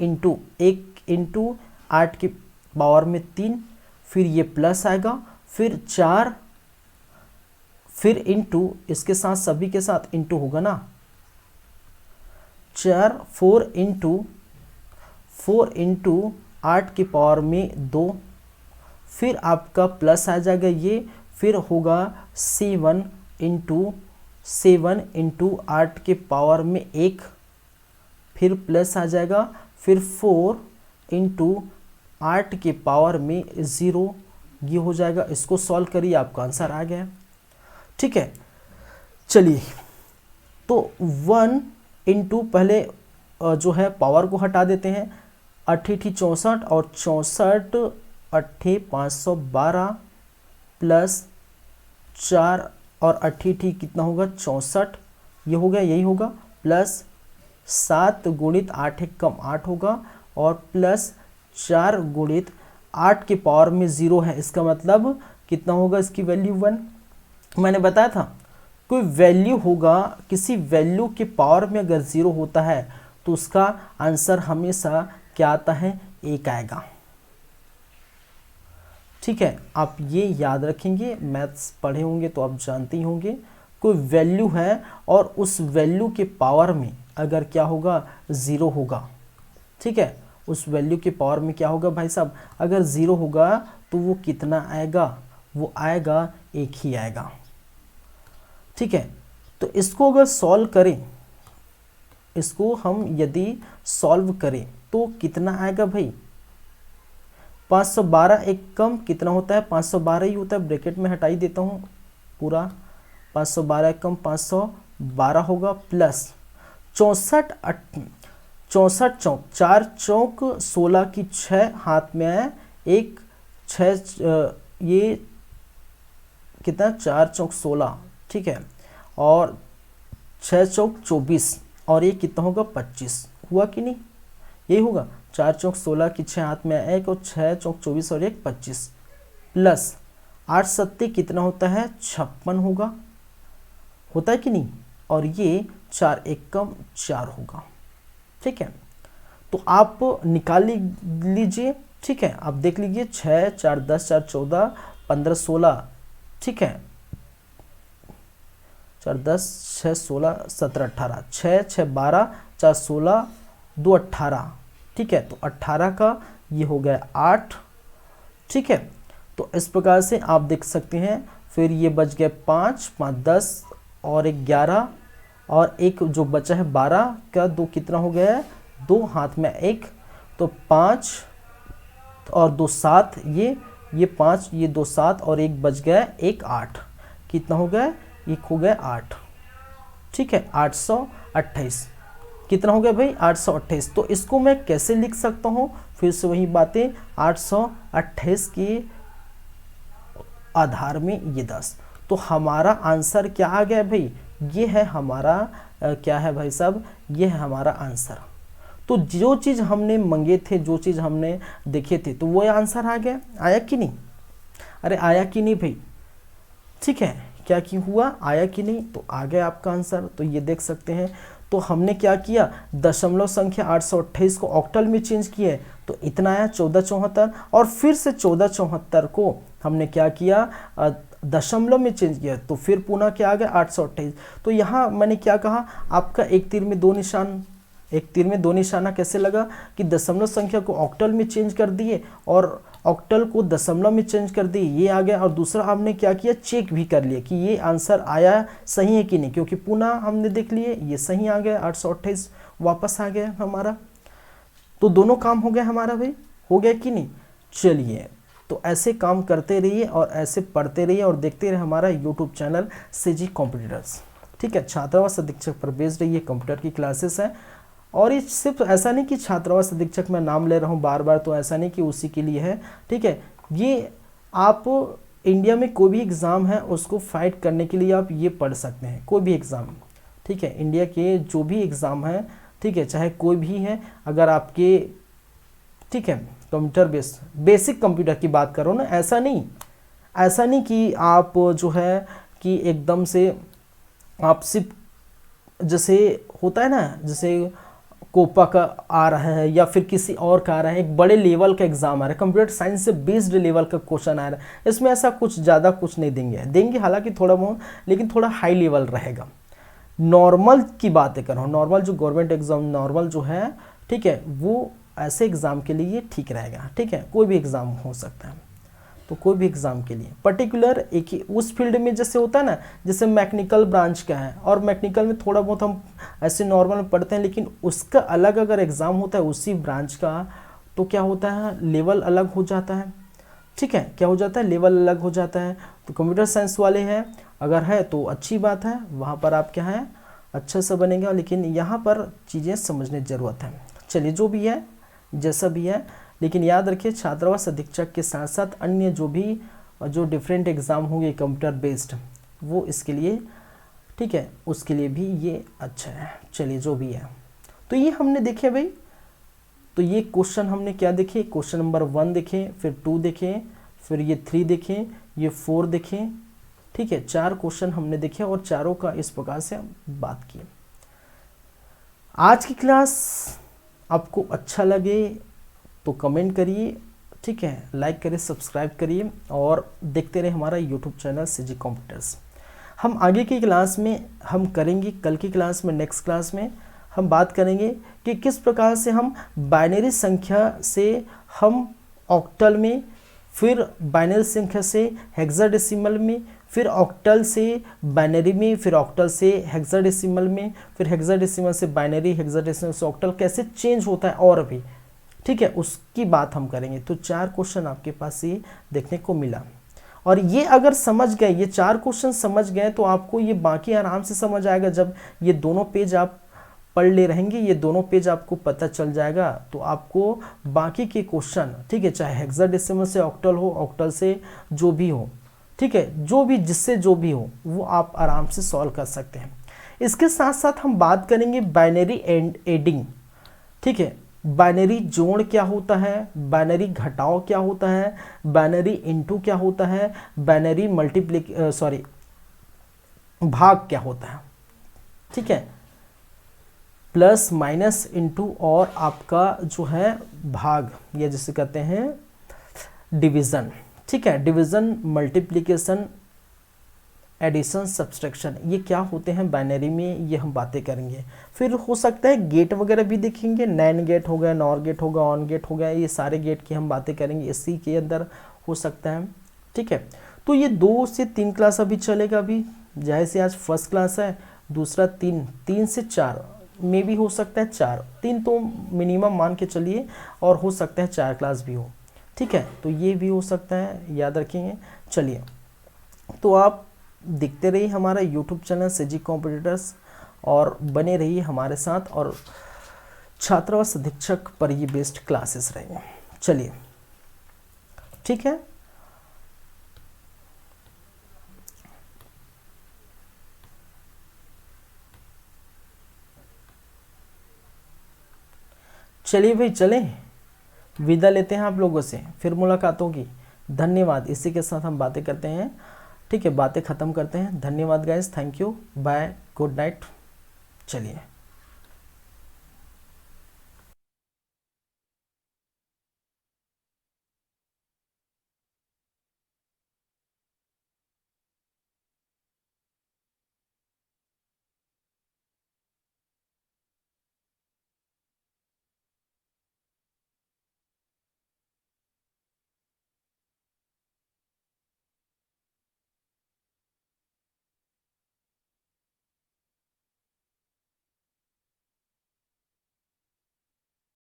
इंटू 8 की पावर में 3, फिर ये प्लस आएगा, फिर 4, फिर इंटू, इसके साथ सभी के साथ इंटू होगा ना, 4 इंटू 8 की पावर में 2, फिर आपका प्लस आ जाएगा ये, फिर होगा 7 इंटू 8 के पावर में 1, फिर प्लस आ जाएगा, फिर 4 इंटू 8 के पावर में 0, ये हो जाएगा। इसको सॉल्व करिए, आपका आंसर आ गया। ठीक है, चलिए तो 1 इंटू, पहले जो है पावर को हटा देते हैं, 8 64 और 64 8 512 प्लस 4 और 8 कितना होगा 64, ये हो गया, यही होगा, प्लस 7 गुणित 8 कम 8 होगा, और प्लस 4 गुणित 8 के पावर में 0 है, इसका मतलब कितना होगा, इसकी वैल्यू 1। मैंने बताया था कोई वैल्यू होगा, किसी वैल्यू के पावर में अगर 0 होता है तो उसका आंसर हमेशा क्या आता है, 1 आएगा। ठीक है, आप ये याद रखेंगे, मैथ्स पढ़े होंगे तो आप जानते ही होंगे, कोई वैल्यू है और उस वैल्यू के पावर में अगर क्या होगा, 0 होगा। ठीक है, उस वैल्यू के पावर में क्या होगा भाई साहब, अगर 0 होगा तो वो कितना आएगा, वो आएगा 1 ही आएगा। ठीक है, तो इसको अगर सॉल्व करें, इसको हम यदि सॉल्व करें तो कितना आएगा भाई, 512 एक कम कितना होता है, 512 ही होता है, ब्रैकेट में हटा ही देता हूँ पूरा, 512 एक कम 512 होगा, प्लस 64 चौक 4 चौक 16 की 6 हाथ में है, 1 6 ये कितना 4 चौक 16, ठीक है, और 6 चौक 24, और ये कितना होगा 25, हुआ कि नहीं, यही होगा, 4 चौक 16 की 6 हाथ में 1 और 6 चौक 24 और 1 25, प्लस 8 सत्ते कितना होता है 56 होता है कि नहीं, और ये 4 1 कम 4 होगा। ठीक है, तो आप निकाल लीजिए। ठीक है, आप देख लीजिए, 6 4 10 4 14 15 16, ठीक है, 4 10 6 16 17 18, 6 6 12 4 16 2 18, ठीक है। तो 18 का ये हो गया 8, ठीक है। तो इस प्रकार से आप देख सकते हैं। फिर ये बच गए 5 5 10 और 11 और एक जो बचा है 12 का 2 कितना हो गया है, 2 हाथ में 1, तो 5 और 2 7, ये 5 ये 2 7 और एक बच गया 1 8, कितना हो गया, एक हो गया 8, ठीक है। 828 कितना हो गया भाई, 828। तो इसको मैं कैसे लिख सकता हूँ, फिर से वही बातें, 828 के आधार में ये 10। तो हमारा आंसर क्या आ गया भाई, ये है हमारा क्या है भाई साहब, ये है हमारा आंसर। तो जो चीज़ हमने मंगे थे, जो चीज़ हमने देखे थे, तो वो आंसर आ गया, आया कि नहीं, अरे आया कि नहीं भाई, ठीक है। क्या कि हुआ, आया कि नहीं, तो आ गया आपका आंसर। तो ये देख सकते हैं। तो हमने क्या किया, दशमलव संख्या 828 को ऑक्टल में चेंज किए, तो इतना आया 1474, और फिर से 1474 को हमने क्या किया, दशमलव में चेंज किया, तो फिर पुनः क्या आ गया 828। तो यहाँ मैंने क्या कहा, आपका एक तीर में दो निशान, एक तीर में दो निशाना कैसे लगा कि दशमलव संख्या को ऑक्टल में चेंज कर दिए और ऑक्टल को दशमलव में चेंज कर दिए, ये आ गया। और दूसरा हमने क्या किया, चेक भी कर लिया कि ये आंसर आया सही है कि नहीं, क्योंकि पुनः हमने देख लिए ये सही आ गया, 828 वापस आ गया हमारा। तो दोनों काम हो गया हमारा भाई, हो गया कि नहीं। चलिए, तो ऐसे काम करते रहिए और ऐसे पढ़ते रहिए और देखते रहिए हमारा यूट्यूब चैनल सीजी कॉम्पिटिटर्स, ठीक है। छात्रावास अधीक्षक पर बेस्ड ये कंप्यूटर की क्लासेस हैं। और ये सिर्फ ऐसा नहीं कि छात्रावास अधीक्षक मैं नाम ले रहा हूँ बार बार, तो ऐसा नहीं कि उसी के लिए है, ठीक है। ये आप इंडिया में कोई भी एग्ज़ाम है उसको फाइट करने के लिए आप ये पढ़ सकते हैं, कोई भी एग्ज़ाम, ठीक है। इंडिया के जो भी एग्ज़ाम है, ठीक है, चाहे कोई भी है, अगर आपके, ठीक है, कंप्यूटर बेसिक कंप्यूटर की बात करो ना, ऐसा नहीं कि आप जो है कि एकदम से आप सिर्फ जैसे होता है ना, जैसे कोपा का आ रहा है या फिर किसी और का आ रहा है, एक बड़े लेवल का एग्जाम आ रहा है, कंप्यूटर साइंस से बेस्ड लेवल का क्वेश्चन आ रहा है, इसमें ऐसा कुछ ज़्यादा कुछ नहीं देंगे हालांकि थोड़ा बहुत, लेकिन थोड़ा हाई लेवल रहेगा। नॉर्मल की बातें कर रहा हूँ, नॉर्मल जो गवर्नमेंट एग्जाम नॉर्मल जो है, ठीक है, वो ऐसे एग्ज़ाम के लिए ठीक रहेगा, ठीक है। कोई भी एग्ज़ाम हो सकता है, तो कोई भी एग्ज़ाम के लिए पर्टिकुलर एक ही उस फील्ड में, जैसे होता है ना, जैसे मैकेनिकल ब्रांच का है, और मैकेनिकल में थोड़ा बहुत हम ऐसे नॉर्मल में पढ़ते हैं, लेकिन उसका अलग अगर एग्ज़ाम होता है उसी ब्रांच का, तो क्या होता है, लेवल अलग हो जाता है, ठीक है। क्या हो जाता है, लेवल अलग हो जाता है। तो कंप्यूटर साइंस वाले हैं अगर है तो अच्छी बात है, वहाँ पर आप क्या है, अच्छा सा बनेगा, लेकिन यहाँ पर चीज़ें समझने की ज़रूरत है। चलिए, जो भी है जैसा भी है, लेकिन याद रखिए छात्रावास अधीक्षक के साथ साथ अन्य जो डिफरेंट एग्ज़ाम होंगे कंप्यूटर बेस्ड, वो इसके लिए, ठीक है, उसके लिए भी ये अच्छा है। चलिए, जो भी है, तो ये हमने देखे भाई। तो ये क्वेश्चन हमने क्या देखे, क्वेश्चन नंबर 1 देखें, फिर 2 देखें, फिर ये 3 देखें, ये 4 देखें, ठीक है। 4 क्वेश्चन हमने देखे और चारों का इस प्रकार से बात की। आज की क्लास आपको अच्छा लगे तो कमेंट करिए, ठीक है, लाइक करिए, सब्सक्राइब करिए और देखते रहे हमारा यूट्यूब चैनल सीजी कंप्यूटर्स। हम आगे की क्लास में हम करेंगे, कल की क्लास में, नेक्स्ट क्लास में हम बात करेंगे कि किस प्रकार से हम बाइनरी संख्या से हम ऑक्टल में, फिर बाइनरी संख्या से हेक्साडेसिमल में, फिर ऑक्टल से बाइनरी में, फिर ऑक्टल से हेक्साडेसिमल में, फिर हेक्साडेसिमल से बाइनरी, हेक्साडेसिमल से ऑक्टल कैसे चेंज होता है और भी, ठीक है, उसकी बात हम करेंगे। तो 4 क्वेश्चन आपके पास ये देखने को मिला, और ये अगर समझ गए, ये 4 क्वेश्चन समझ गए, तो आपको ये बाकी आराम से समझ आएगा। जब ये दोनों पेज आप पढ़ ले रहेंगे, ये दोनों पेज आपको पता चल जाएगा, तो आपको बाकी के क्वेश्चन, ठीक है, चाहे हेक्साडेसिमल से ऑक्टल हो, ऑक्टल से जो भी हो, ठीक है, जो भी जिससे जो भी हो, वो आप आराम से सॉल्व कर सकते हैं। इसके साथ साथ हम बात करेंगे बाइनरी एंड एडिंग, ठीक है, बाइनरी जोड़ क्या होता है, बाइनरी घटाव क्या होता है, बाइनरी इनटू क्या होता है, बाइनरी भाग क्या होता है, ठीक है, प्लस माइनस इनटू और आपका जो है भाग, या जिसे कहते हैं डिवीज़न, ठीक है, डिवीज़न, मल्टीप्लिकेशन एडिशन, सब्सट्रैक्शन, ये क्या होते हैं बाइनरी में, ये हम बातें करेंगे। फिर हो सकता है गेट वगैरह भी देखेंगे, नैन गेट हो गया, नॉर गेट होगा, ऑन गेट हो गया, ये सारे गेट की हम बातें करेंगे, इसी के अंदर हो सकता है। ठीक है, तो ये 2 से 3 क्लास अभी चलेगा। अभी जाहिर से आज फर्स्ट क्लास है, दूसरा 3 से 4 में भी हो सकता है, 3 तो मिनिमम मान के चलिए, और हो सकता है 4 क्लास भी हो। ठीक है, तो ये भी हो सकता है, याद रखेंगे। चलिए, तो आप देखते रहिए हमारा यूट्यूब चैनल सेजी कॉम्पिटिटर्स, और बने रहिए हमारे साथ, और छात्रावास अधीक्षक पर ये बेस्ड क्लासेस रहेंगे। चलिए, ठीक है। चलिए भाई, चलें, विदा लेते हैं आप लोगों से, फिर मुलाकात होगी। धन्यवाद। इसी के साथ हम बातें करते हैं, ठीक है, बातें ख़त्म करते हैं। धन्यवाद guys, thank you, bye, good night. चलिए।